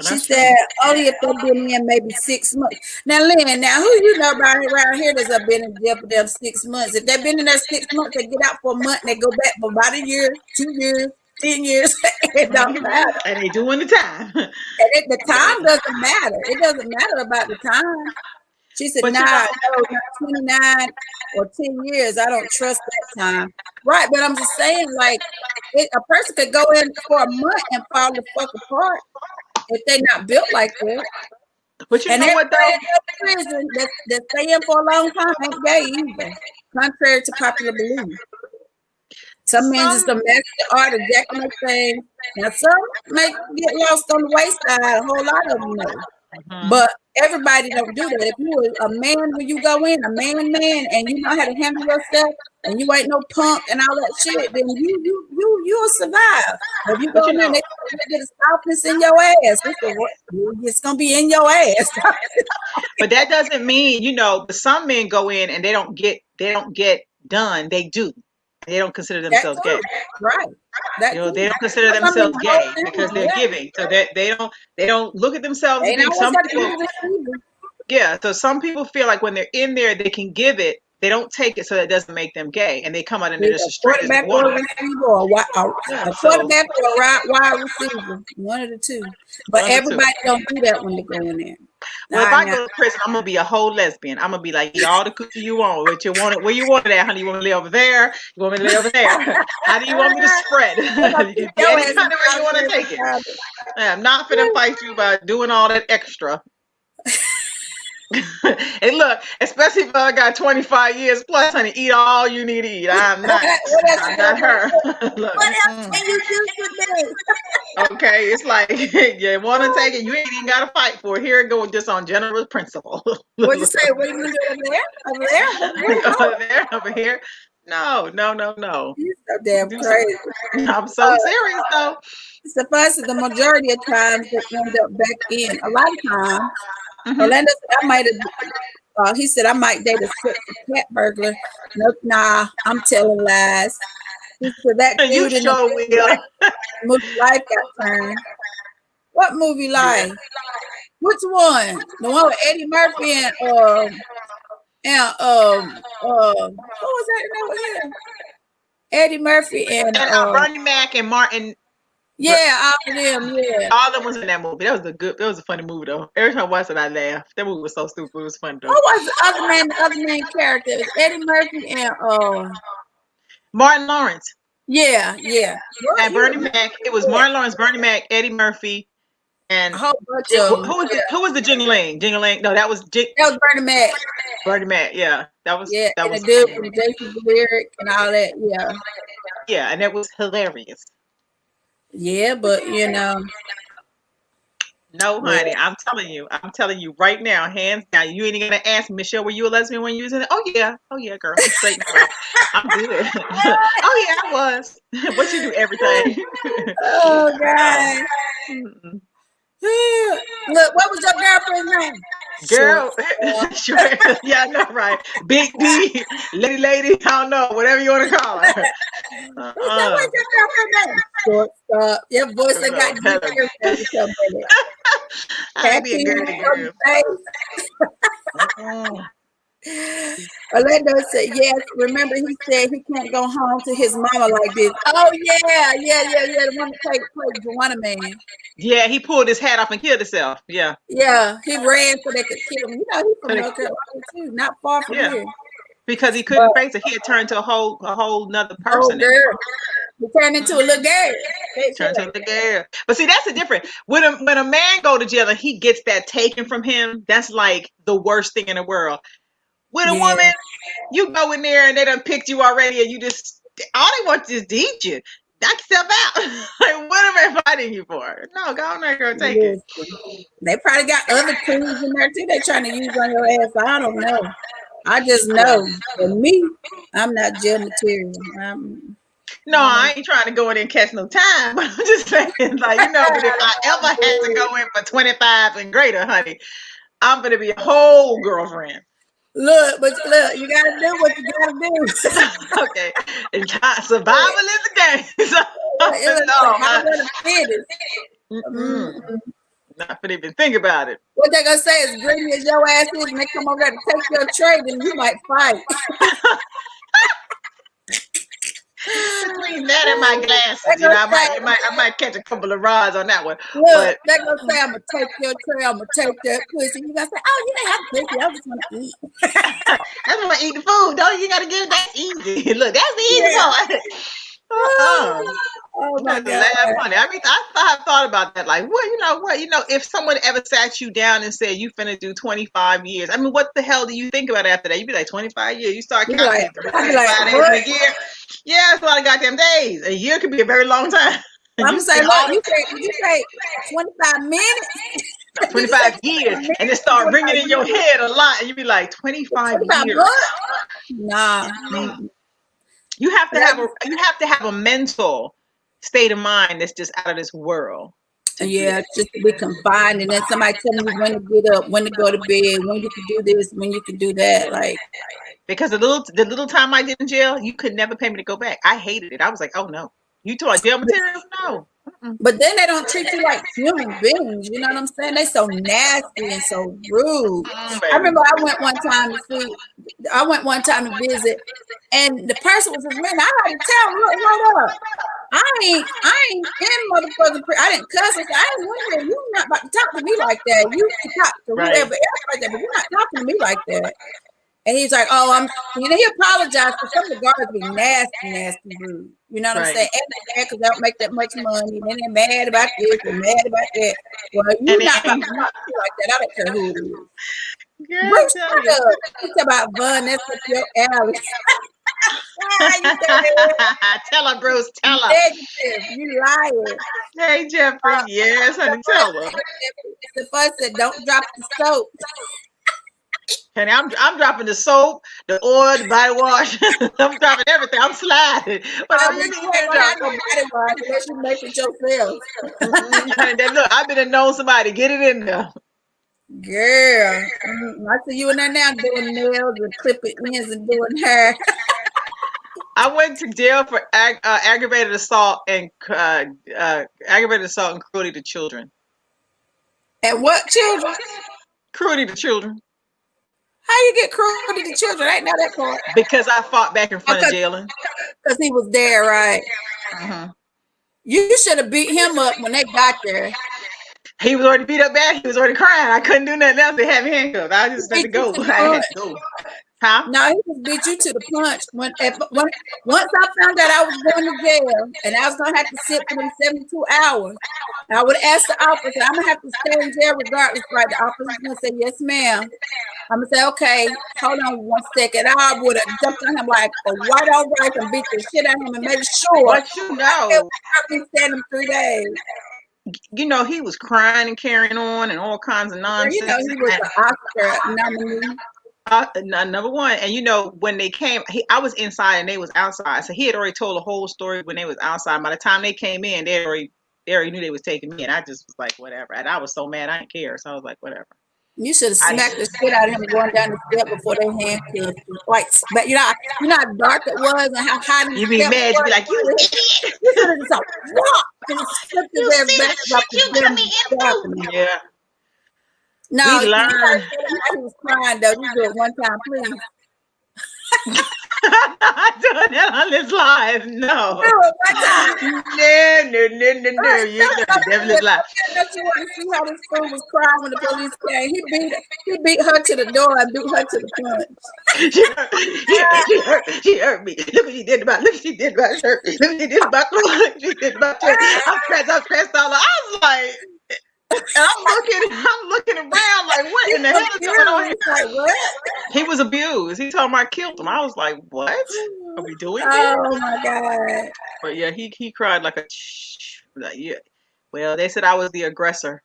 She said, only if they've been in maybe 6 months. Now, Lynn, now who you know around here that's been in jail for them 6 months? If they've been in there 6 months, they get out for a month and they go back for about a year, 2 years, 10 years. It don't matter. And they doing the time. And the time doesn't matter. It doesn't matter about the time. She said, But nah, you know, no, not 29 or 10 years. I don't trust that time. Right. But I'm just saying, like, a person could go in for a month and fall the fuck apart if they're not built like that. but you And know what everybody though? in prison that stay in for a long time ain't gay either, contrary to popular belief. Some men just Some, don't master the art of jacking up things. Now, some may get lost on the wayside. A whole lot of them may. Mhm. But everybody don't do that. If you a man when you go in, a man, and you know how to handle yourself, and you ain't no punk and all that shit, then you'll survive. But if you but go you in there and know, they put a bit of softness in your ass, it's gonna be in your ass. but that doesn't mean, you know, but some men go in and they don't get done. They do. They don't consider That themselves gay. too, right? You That know, too. they don't consider That's, I mean, themselves the whole gay because thing. they're Yeah, giving. So they don't look at themselves they as ain't being always some got to be people. the receiver. Yeah. So some people feel like when they're in there, they can give it. They don't take it, so that doesn't make them gay, and they come out and they're Either just a as straight as they quarterback or want a to be. receiver, or Yeah. a So quarterback or a wide receiver, one of the two. But one or two. everybody don't do that when they go in there. Well, if Nah, I nah. go to prison, I'm gonna be a whole lesbian. I'm gonna be like, eat all the coochie you want. What you want it? Where you want it at, honey? You want me to lay over there? You want me to lay over there? How do you want me to spread? They're gonna You kick can be your any ass in kind of way you want to solitary take it. confinement. I'm not finna fight you by doing all that extra. And look, especially if I got 25 years plus, honey, eat all you need to eat. What else I'm you gonna not do? her. Look, What else can you do today? okay, it's like you want to take it, you ain't even got to fight for it. Here it goes, just on general principle. What'd you Look, say? What are you gonna do over there? Over there? Where you going? over there, over here. No, no, no, no. You so damn Do some. crazy. I'm Uh, so serious though. Suffice it, the majority of times they end up back in. A lot of times, Hmm. Orlando said I might have. He said I might date a sexy cat burglar. Nope, nah, I'm telling lies. He said that You dude in the sure will. movie Life got turned. What movie Yeah. Life? Which one? The one with Eddie Murphy and what was that name with him? Eddie Murphy and And Bernie Mac and Martin. yeah, all of them, yeah. All of them was in that movie. That was a good. That was a funny movie though. Every time I watched it, I laughed. That movie was so stupid. It was funny Who though. was the other man? The other main character? It was Eddie Murphy and Martin Lawrence yeah. What and he was Bernie Mac. It was yeah, Martin Lawrence, Bernie Mac, Eddie Murphy, a and whole bunch who, of them. who was the who was the Jingling? Jingling? No, that was That was Bernie Mac. Bernie Mac. Yeah, Yeah, that and the was dude funny. from Jason Lyric and all that. Yeah, Yeah, and it was hilarious. yeah, but No, yeah. honey, I'm telling you right now, hands down. You ain't gonna ask me, Michelle, were you a lesbian when you was in it? Oh yeah, girl, I'm straight now. I'm good. Oh yeah, I was. But you do everything. Oh No. God. Mm-mm. Look, what was your girlfriend's name? Short. Girl, sure. Yeah, I know, right? Big D, lady, I don't know, whatever you want to call her. Who said, what's your girlfriend's name? Shortstop. Your voice I got No, deep every time you tell me that. I'll be a Tattoos girly on girl. the face. Mm-mm. Orlando said, yes. Remember, he said he can't go home to his mama like this. Oh, yeah. The one that played Juana Man. Yeah, he pulled his hat off and killed himself. Yeah. Yeah, he ran so they could kill him. He's from So North Carolina, too, not far from yeah, here. because he couldn't But, face it. He had turned to a whole nother oh, person. girl. He turned into a Mhm. little girl. Turned to the girl. But see, that's the difference. When a man go to jail and he gets that taken from him, that's like the worst thing in the world. With a Yeah, woman, you go in there and they done picked you already, and you just all they want is to eat you. Knock yourself out. Like, what am I fighting you for? No, go on there, girl, take it. listen. They probably got other tools in there, too, they trying to use on your ass. I don't know. I just Yeah. know, for me, I'm not jail material. No, I ain't trying to go in there and catch no time. But I'm just saying, like, but if I ever had to go in for 25 and greater, honey, I'm gonna be a whole girlfriend. But look, you gotta do what you gotta do. Okay, and survival is the game. So, no, I want to finish. not gonna even think about it. What they gonna say is greedy as your ass is, and they come over there to take your trade, and you might fight. Between that and my They glasses, gonna say, I might catch a couple of rods on that one. look, But they gonna say, I'm gonna take your tray, I'm gonna take that pussy. You gonna say, oh, you didn't have to take it. I just want to eat. that's when I eat the food. Don't you gotta give that's easy. Look, that's the easy Yeah. part. uh-uh. Oh my That's God. laugh funny. I mean, I thought about that. Like, well, if someone ever sat you down and said you finna do 25 years, I mean, what the hell do you think about after that? You'd be like, 25 years. You start You be like, calculating I'll be like, 365 days in what? a year. Yeah, it's a lot of goddamn days. A year could be a very long time. And I'm you gonna say, spend look, all you say 25 minutes. Did you say 25 years 25 minutes and it or start 25 ringing in your years? head a lot, and you'd be like, 25 25 years. months? Nah. You have to That, have a mental state of mind that's just out of this world to do yeah, that. just to be confined, and then somebody telling you when to get up, when to go to bed, when you can do this, when you can do that. Like, Because the little time I did in jail, you could never pay me to go back. I hated it. I was like, oh no. You talk jail materials? No. Mm-mm. but then they don't treat you like human beings. You know what I'm saying? They so nasty and so rude. I Baby. remember I went one time to visit, and the person was just man. I had to tell him, look, hold up. I ain't in motherfucking I didn't cuss. I said, I ain't went here. You not about to talk to me like that. You can talk to Right. whoever else like that, but you're not talking to me like that. And he's like, oh, he apologized for some of the guards be nasty, rude. You know what I'm Right. saying? And they're mad because they don't make that much money. And then they're mad about this and mad about that. Well, you And not about then, to talk to me like that. I don't care who it is. girl, I Bruce, tell shut you. up. You talk about Von, that's up your alley. You Tell her, Bruce. Tell her. negative. You liar. Hey, Jeffrey. Yes, honey. Tell her. The first said, don't drop the soap. Honey, I'm dropping the soap, the oil, the body wash. I'm dropping everything. I'm sliding. Whatever you You need ain't me to gonna have drop. no body wash unless you make it yourself. Honey, then look, I've been to know somebody. Get it in there. Girl, I see you in there now doing nails and clipping ends and doing hair. I went to jail for aggravated assault and cruelty to children. And what children? Cruelty to children. How you get cruelty to children? I ain't know that part. Because I fought back in front of jailing. Because he was there, right? Uh-huh. You should have beat him up when they got there. He was already beat up bad. He was already crying. I couldn't do nothing else. They had me handcuffed. I just had to Beat you go. to the I had punch. to go. Huh? No, he just beat you to the punch. Once I found out I was going to jail and I was gonna have to sit for them 72 hours, I would ask the officer, I'm gonna have to stay in jail regardless, right? The officer's gonna say, yes, ma'am. I'm gonna say, okay, hold on 1 second. I would have jumped on him like a white on rice and beat the shit out of him and made sure But you know, I've been standing 3 days. he was crying and carrying on and all kinds of nonsense. You know, he was an Oscar nominee. Number one, and when they came, I was inside and they was outside, so he had already told the whole story when they was outside. By the time they came in, they already knew they was taking me, and I just was like, whatever. And I was so mad, I didn't care, so I was like, whatever. You should have smacked the shit out of him going down the step before they handcuffed you. Like, but you know how dark it was and how high the You be steps mad, you be like, you was? idiot! You should have just like, what? And slipped his ass back up the damn balcony. Yeah, No, we you learned. gotta tell him how he was crying though. You do it one time, please. I'm not doing that on this live. No. Do it one time. No. You definitely lie. Don't you want to see how this fool was crying when the police came? He beat her to the door and beat her to the punch. She hurt me. Look what she did about. Look what she did about her. Look what she did about. Look what she did about her. I'm stressed all. I was like, and I'm looking around like, what in the hell is going on here? Like, what? He was abused. He told me I killed him. I was like, what are we doing here? Oh my God. But yeah, he cried like a yeah. Well, they said I was the aggressor.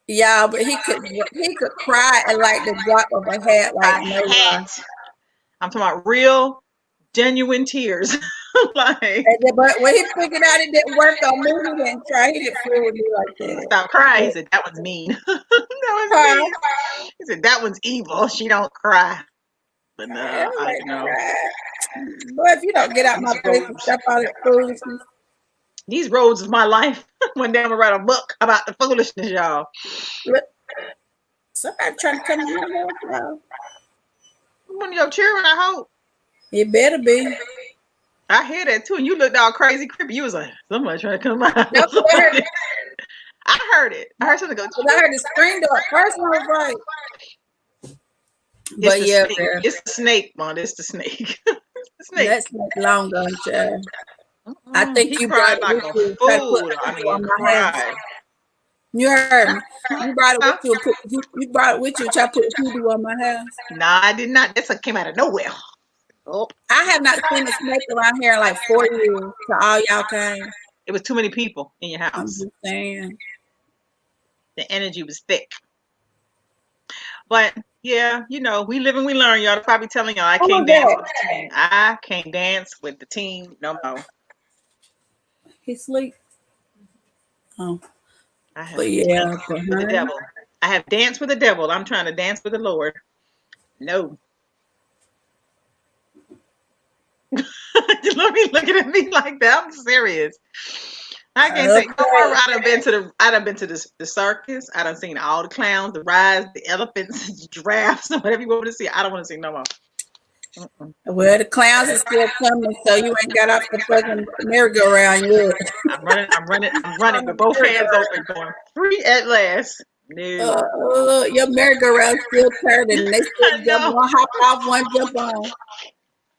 Yeah, but he could cry at like the drop of a hat, like no lie. I'm talking about real, genuine tears. But when he figured out it didn't work on me, he didn't try. He didn't fool with me like that. Stop crying. He said that one's mean. That was mean. He said that one's evil. She don't cry. But no, I know. Boy, if you don't get out my face and step out of foolishness. These roads of my life. One day I'm gonna write a book about the foolishness, y'all. Somebody trying to come in here. No. One of your children, I hope. It better be. I hear that too. And you looked all crazy creepy. You was like, somebody trying to come out. No, 'cause I heard, I heard it. I heard something go. 'cause I heard the screen door at first, and I was like, It's but the yeah, snake. girl, It's the snake, man. It's the snake. It's the snake. that's not long gone, child. I think He you brought cried it like with a you, try to put fool. I people mean, on my house. cried. You heard me. You brought it Huh? with you. And you brought it with you. Try to put voodoo on my house. Nah, I did not. That came out of nowhere. Oh, I have not seen a snake around here in like 4 years. To all y'all came. it was too many people in your I'm house. just saying. The energy was thick. But yeah, we live and we learn, y'all. They're probably telling y'all I Who can't was dance that? with the team. I can't dance with the team no more. He sleep. Oh, I have but yeah, danced but with the honey, devil. I have danced with the devil. I'm trying to dance with the Lord. No. You look me looking at me like that. I'm serious. I can't take no more. okay. I done been to the circus. I done seen all the clowns, the rides, the elephants, giraffes, whatever you want me to see. I don't want to see no more. Mm-mm. Well, the clowns are still coming, so you ain't got off the fucking merry-go-round yet. I'm running with both hands open, going free at last. No. Your merry-go-round still turning. They still I jump know. one, hop off, one jump on.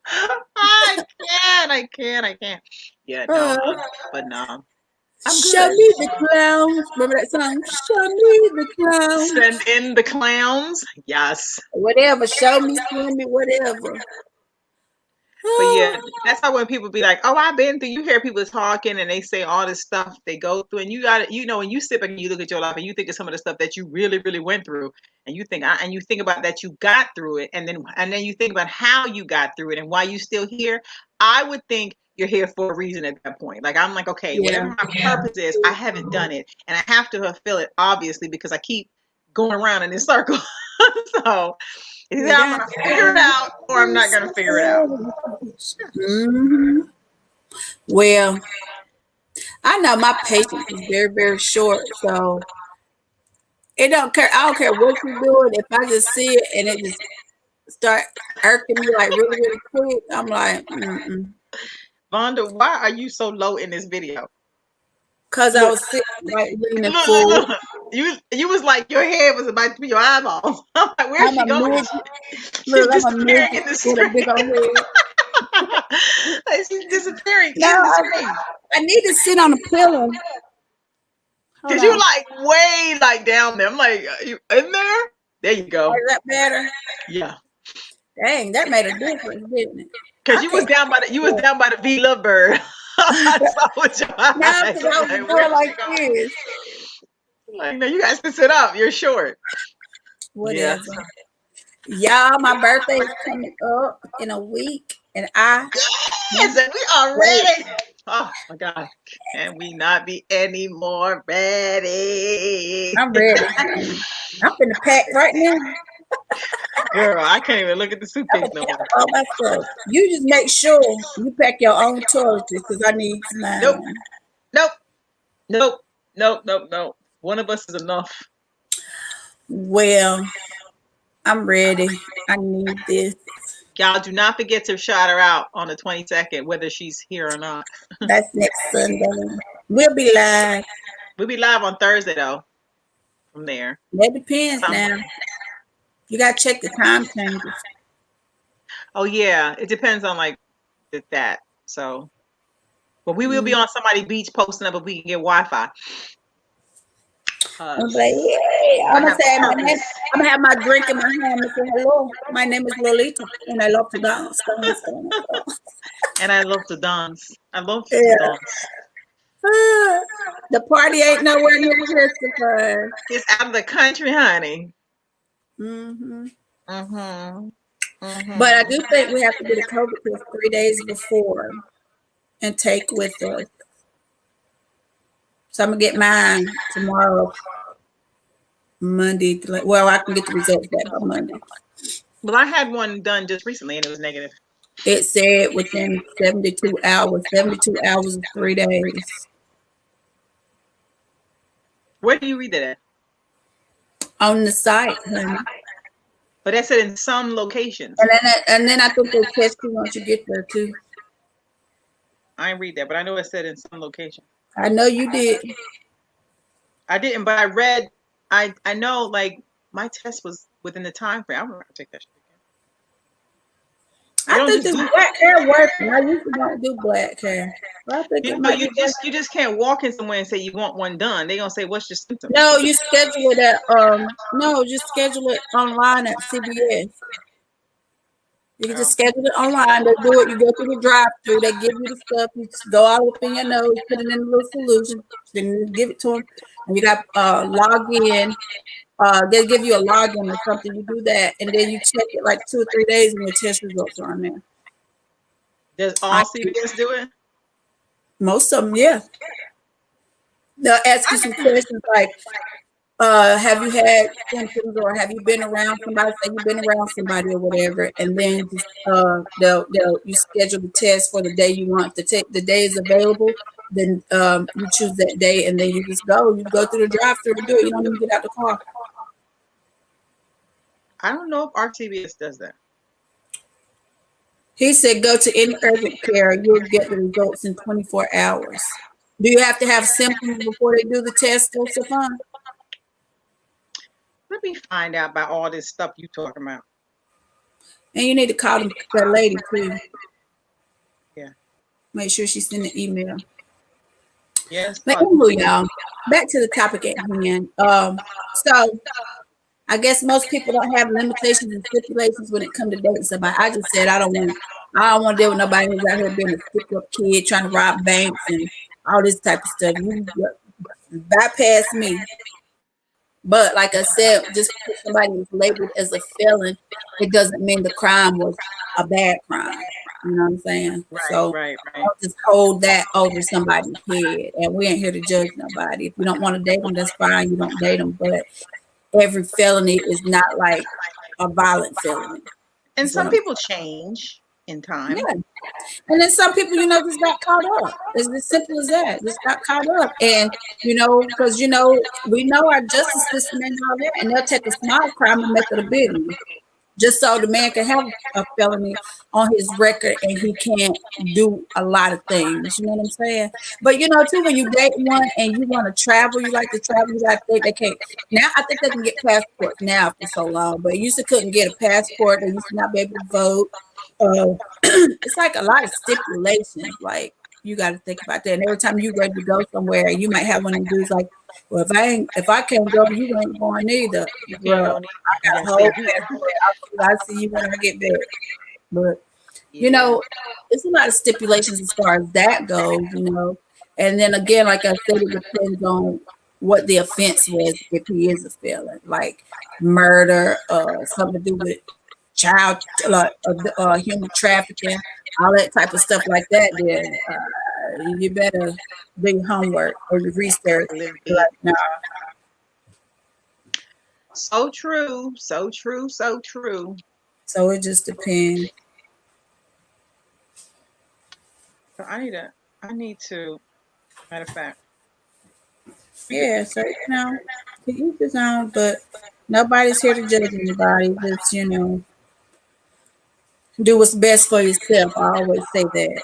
I can't. Yeah, no. Uh, But no. I'm Show good. me the clowns. Remember that song? Show me the clowns. Send in the clowns. Yes. Whatever. Show me, send me, whatever. But yeah, that's how when people be like, "Oh, I've been through." You hear people talking and they say all this stuff they go through, and you got to, when you sit back and you look at your life and you think of some of the stuff that you really, really went through, and you think about that you got through it, and then you think about how you got through it and why you still here. I would think you're here for a reason at that point. Like I'm like, okay, Yeah. whatever my purpose is, I haven't done it, and I have to fulfill it, obviously, because I keep going around in this circle. So either I'm gonna figure it out or I'm not gonna figure it out. Mm-hmm. Well, I know my patience is very, very short, so it don't care. I don't care what you're doing. If I just see it and it just start irking me like really, really quick, I'm like, Vonda, why are you so low in this video? Cause I was sitting right leaning Look, forward. look. You was like your head was about to be your eyeballs. I'm like, where's I'm she a going? midget. She's Look, I'm a disappearing midget in the with a screen. big old head. Like, she's disappearing No, in the screen. I need to sit on a pillow. Hold Cause you on. like way like down there. I'm like, are you in there? There you go. Is that better? Yeah. Dang, that made a difference, didn't it? Cause I you was can't. down by the V Love Bird. I saw with your eyes. No, because I was Like, doing where's like she going? this. Like, no, you guys can sit up. You're short. Yeah. Whatever. Y'all, my birthday is coming up in a week, and I Yes, and we are ready. Oh my God. Can we not be any more ready? I'm ready. I'm finna pack right now. Girl, I can't even look at the I'm suitcase gonna no pack more. all my stuff. You just make sure you pack your own toiletries because I need Nope. mine. Nope. One of us is enough. Well, I'm ready. I need this. Y'all do not forget to shout her out on the 22nd, whether she's here or not. That's next Sunday. We'll be live. We'll be live on Thursday though. From there. That depends now. You gotta check the time changes. Oh yeah, it depends on like that. So, but we will be on somebody's beach posting up if we can get Wi-Fi. I'm like, yeah. I'm gonna say my name. I'm gonna have my drink in my hand and say hello. My name is Lolita, and I love to dance. And I love to dance. I love Yeah. to dance. The party ain't nowhere near Christopher. It's out of the country, honey. Mm-hmm. Mm-hmm. Mm-hmm. But I do think we have to get a COVID test 3 days before and take with us. So I'm gonna get mine tomorrow, Monday. Well, I can get the results back on Monday. Well, I had one done just recently and it was negative. It said within 72 hours. 72 hours is 3 days. Where do you read that at? On the site, honey. But that said in some locations. And then I think they test you once you get there too. I didn't read that, but I know it said in some location. I know you did. I didn't, but I read. I know, like my test was within the time frame. I remember to take that shit again. They I don't think just this do. black hair working. I usually don't do black hair. But I think You it know, might be working. you just can't walk in somewhere and say you want one done. They're gonna say, "What's your symptoms?" No, you schedule it at no, just schedule it online at CVS. You can just Oh, schedule it online. They do it. You go through the drive-through. They give you the stuff. You just go all up in your nose, put it in a little solution, then give it to them. And you got log in. They give you a login or something. You do that, and then you check it like 2 or 3 days, and your test results are on there. does I, all CVS do it? most of them, yeah. They'll ask you some questions like, have you had symptoms or have you been around somebody? Say you've been around somebody or whatever, and then just they'll you schedule the test for the day you want to take. The day is available. Then you choose that day, and then you just go. You go through the drive-through and do it. You don't even get out the car. I don't know if our CVS does that. He said, go to any urgent care. You'll get the results in 24 hours. Do you have to have symptoms before they do the test, Stefan? Let me find out about all this stuff you talking about. And you need to call that lady too. Yeah. Make sure she send an email. Yes. But anyway, y'all, back to the topic at hand. So I guess most people don't have limitations and stipulations when it comes to dating somebody. I just said I don't want to deal with nobody who's out here being a stick-up kid trying to rob banks and all this type of stuff. You bypass me. But like I said, just because somebody is labeled as a felon, it doesn't mean the crime was a bad crime. You know what I'm saying? Right. So Right. don't just hold that over somebody's head. And we ain't here to judge nobody. If you don't want to date them, that's fine. You don't date them. But every felony is not like a violent felony. And That's what some I'm people change in time. saying. Yeah. And then some people, just got caught up. It's as simple as that. Just got caught up. And, because, we know our justice system and all that. And they'll take a small crime and make it a big one. Just so the man can have a felony on his record and he can't do a lot of things. You know what I'm saying? But too, when you date one and you want to travel, you like to travel, you like to date, they can't. Now I think they can get passports now for so long, but you used to couldn't get a passport. They used to not be able to vote. It's like a lot of stipulations. Like you got to think about that. And every time you ready to go somewhere, you might have one of them dudes like, well, if I can't go, you ain't going either. You can't Bro, go. I You got gotta a whole stay here. passport. I see you when I get back. But Yeah. it's a lot of stipulations as far as that goes. And then again, like I said, it depends on what the offense was if he is a felon, like murder, something to do with child, human trafficking, all that type of stuff like that. Then you better do your homework or your research. A little Like, bit. nah. So true. So true. So true. So it just depends. So I need to. Matter of fact. Yeah, so to each his own, but nobody's here to judge anybody. Just do what's best for yourself. I always say that.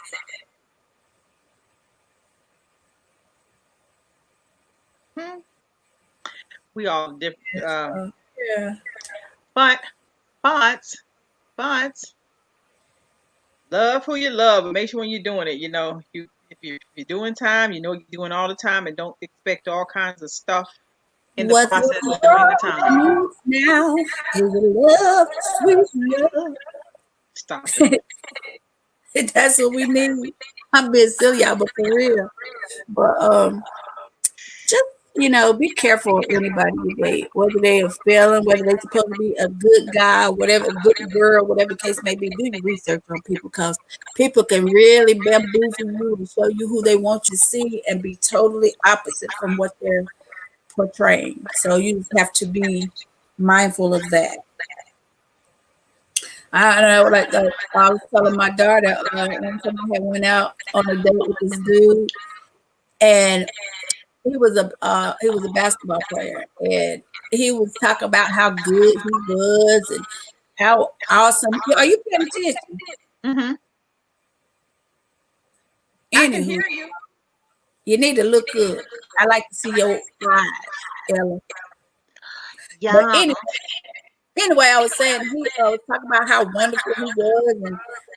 We all different. Yeah. But love who you love, but make sure when you're doing it, if you're doing time, you're doing all the time, and don't expect all kinds of stuff in the What's process of doing the time. now is love, sweet love. Stop it. That's what we need. I'm being silly, y'all, but for real. But just be careful of anybody you date, whether they're a felon, whether they're supposed to be a good guy, whatever, a good girl, whatever the case may be. Do your research on people because people can really bamboozle you and show you who they want you to see and be totally opposite from what they're portraying. So you just have to be mindful of that. I don't know, like I was telling my daughter, one time I had went out on a date with this dude, and he was a basketball player, and he was talking about how good he was and how awesome. Are you paying attention? Mm-hmm. I can Anywho, hear you. you need to look up. I like to see your eyes, Ella. But Yeah. anyway, I was saying he was talking about how wonderful he was and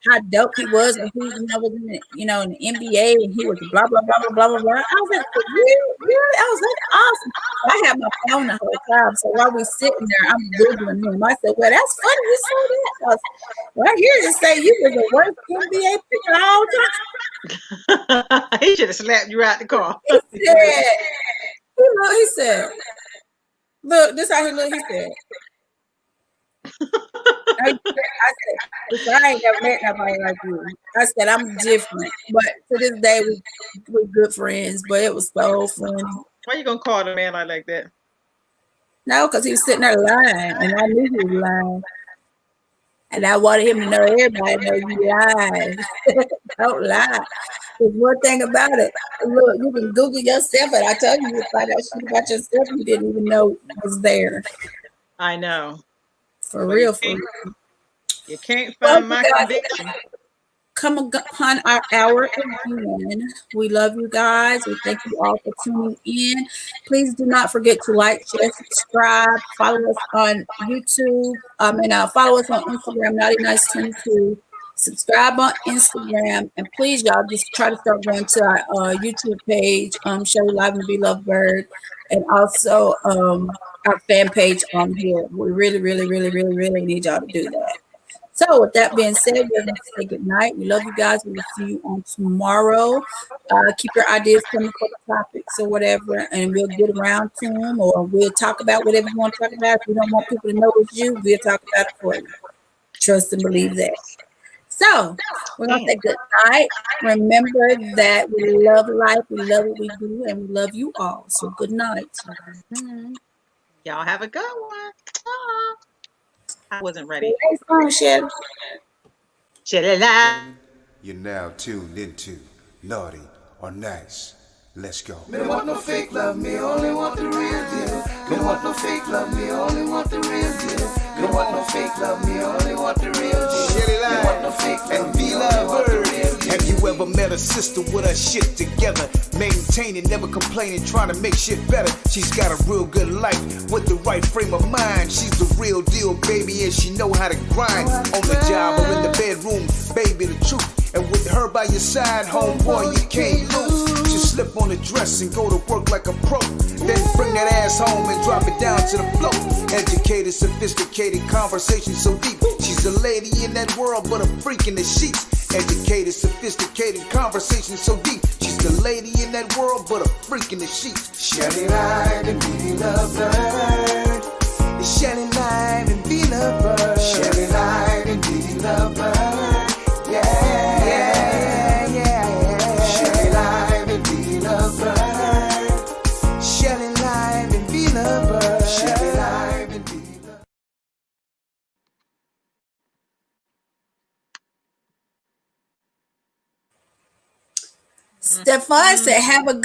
how dope he was when he was in in the NBA and he was blah blah blah blah blah blah blah. I was like, for real, really? I was like, awesome. I had my phone the whole time, so while we sitting there, I'm googling him. I said, well, that's funny you say that. 'Cause right here it say you was the worst NBA player of all time. He should have slapped you out the car. He said, he said, look, this how he looked. He said. I said, I ain't never met nobody like you. I said, I'm different. But to this day, we're good friends. But it was so funny. Why you gonna call the man like that? No, because he was sitting there lying, and I knew he was lying. And I wanted him to know everybody know you lied. Don't lie. There's one thing about it. Look, you can Google yourself, and I tell you, you find out shit about yourself you didn't even know was there. I know. For But real, for real. you can't Well, find you my guys, conviction. come upon our hour again. We love you guys. We thank you all for tuning in. Please do not forget to like, share, subscribe, follow us on YouTube. Follow us on Instagram, Naughty Nice 22. Subscribe on Instagram, and please, y'all, just try to start going to our YouTube page, Shelly Live and Be Lovebird, and also our fan page on here. We really, really, really, really, really need y'all to do that. So with that being said, we're going to say good night. We love you guys. We will see you on tomorrow. Keep your ideas coming for the topics or whatever, and we'll get around to them, or we'll talk about whatever you want to talk about. If we don't want people to know it's you, we'll talk about it for you. Trust and believe that. So we're going to say good night. Remember that we love life, we love what we do, and we love you all. So good night. Y'all have a good one. Aww. I wasn't ready. Next song, Shelly. Shalala. You're now tuned into Naughty or Nice. Let's go. Me don't want no fake love, me only want the real deal. Me don't want no fake love, me only want the real deal. Me don't want no fake love, me only want the real deal. Shelly Me don't want no fake Live love, and me Be only want the real Lovebird. deal. Have you ever met a sister with her shit together? Maintaining, never complaining, trying to make shit better. She's got a real good life with the right frame of mind. She's the real deal, baby, and she know how to grind. On the job or in the bedroom, baby, the truth. And with her by your side, homeboy, you can't lose. Just slip on the dress and go to work like a pro. Then bring that ass home and drop it down to the floor. Educated, sophisticated, conversation so deep. She's a lady in that world, but a freak in the sheets. Educated, sophisticated, conversation so deep. She's the lady in that world, but a freak in the sheets. Shelly Live and Be Lovebird. Shelly Live and Be Lovebird. Shelly Live and Be Lovebird. Yeah, yeah, yeah. Shelly Live and Be Lovebird. Shelly Live and Be Lovebird. Shelly Live and Be Lovebird. Stephon said, have a good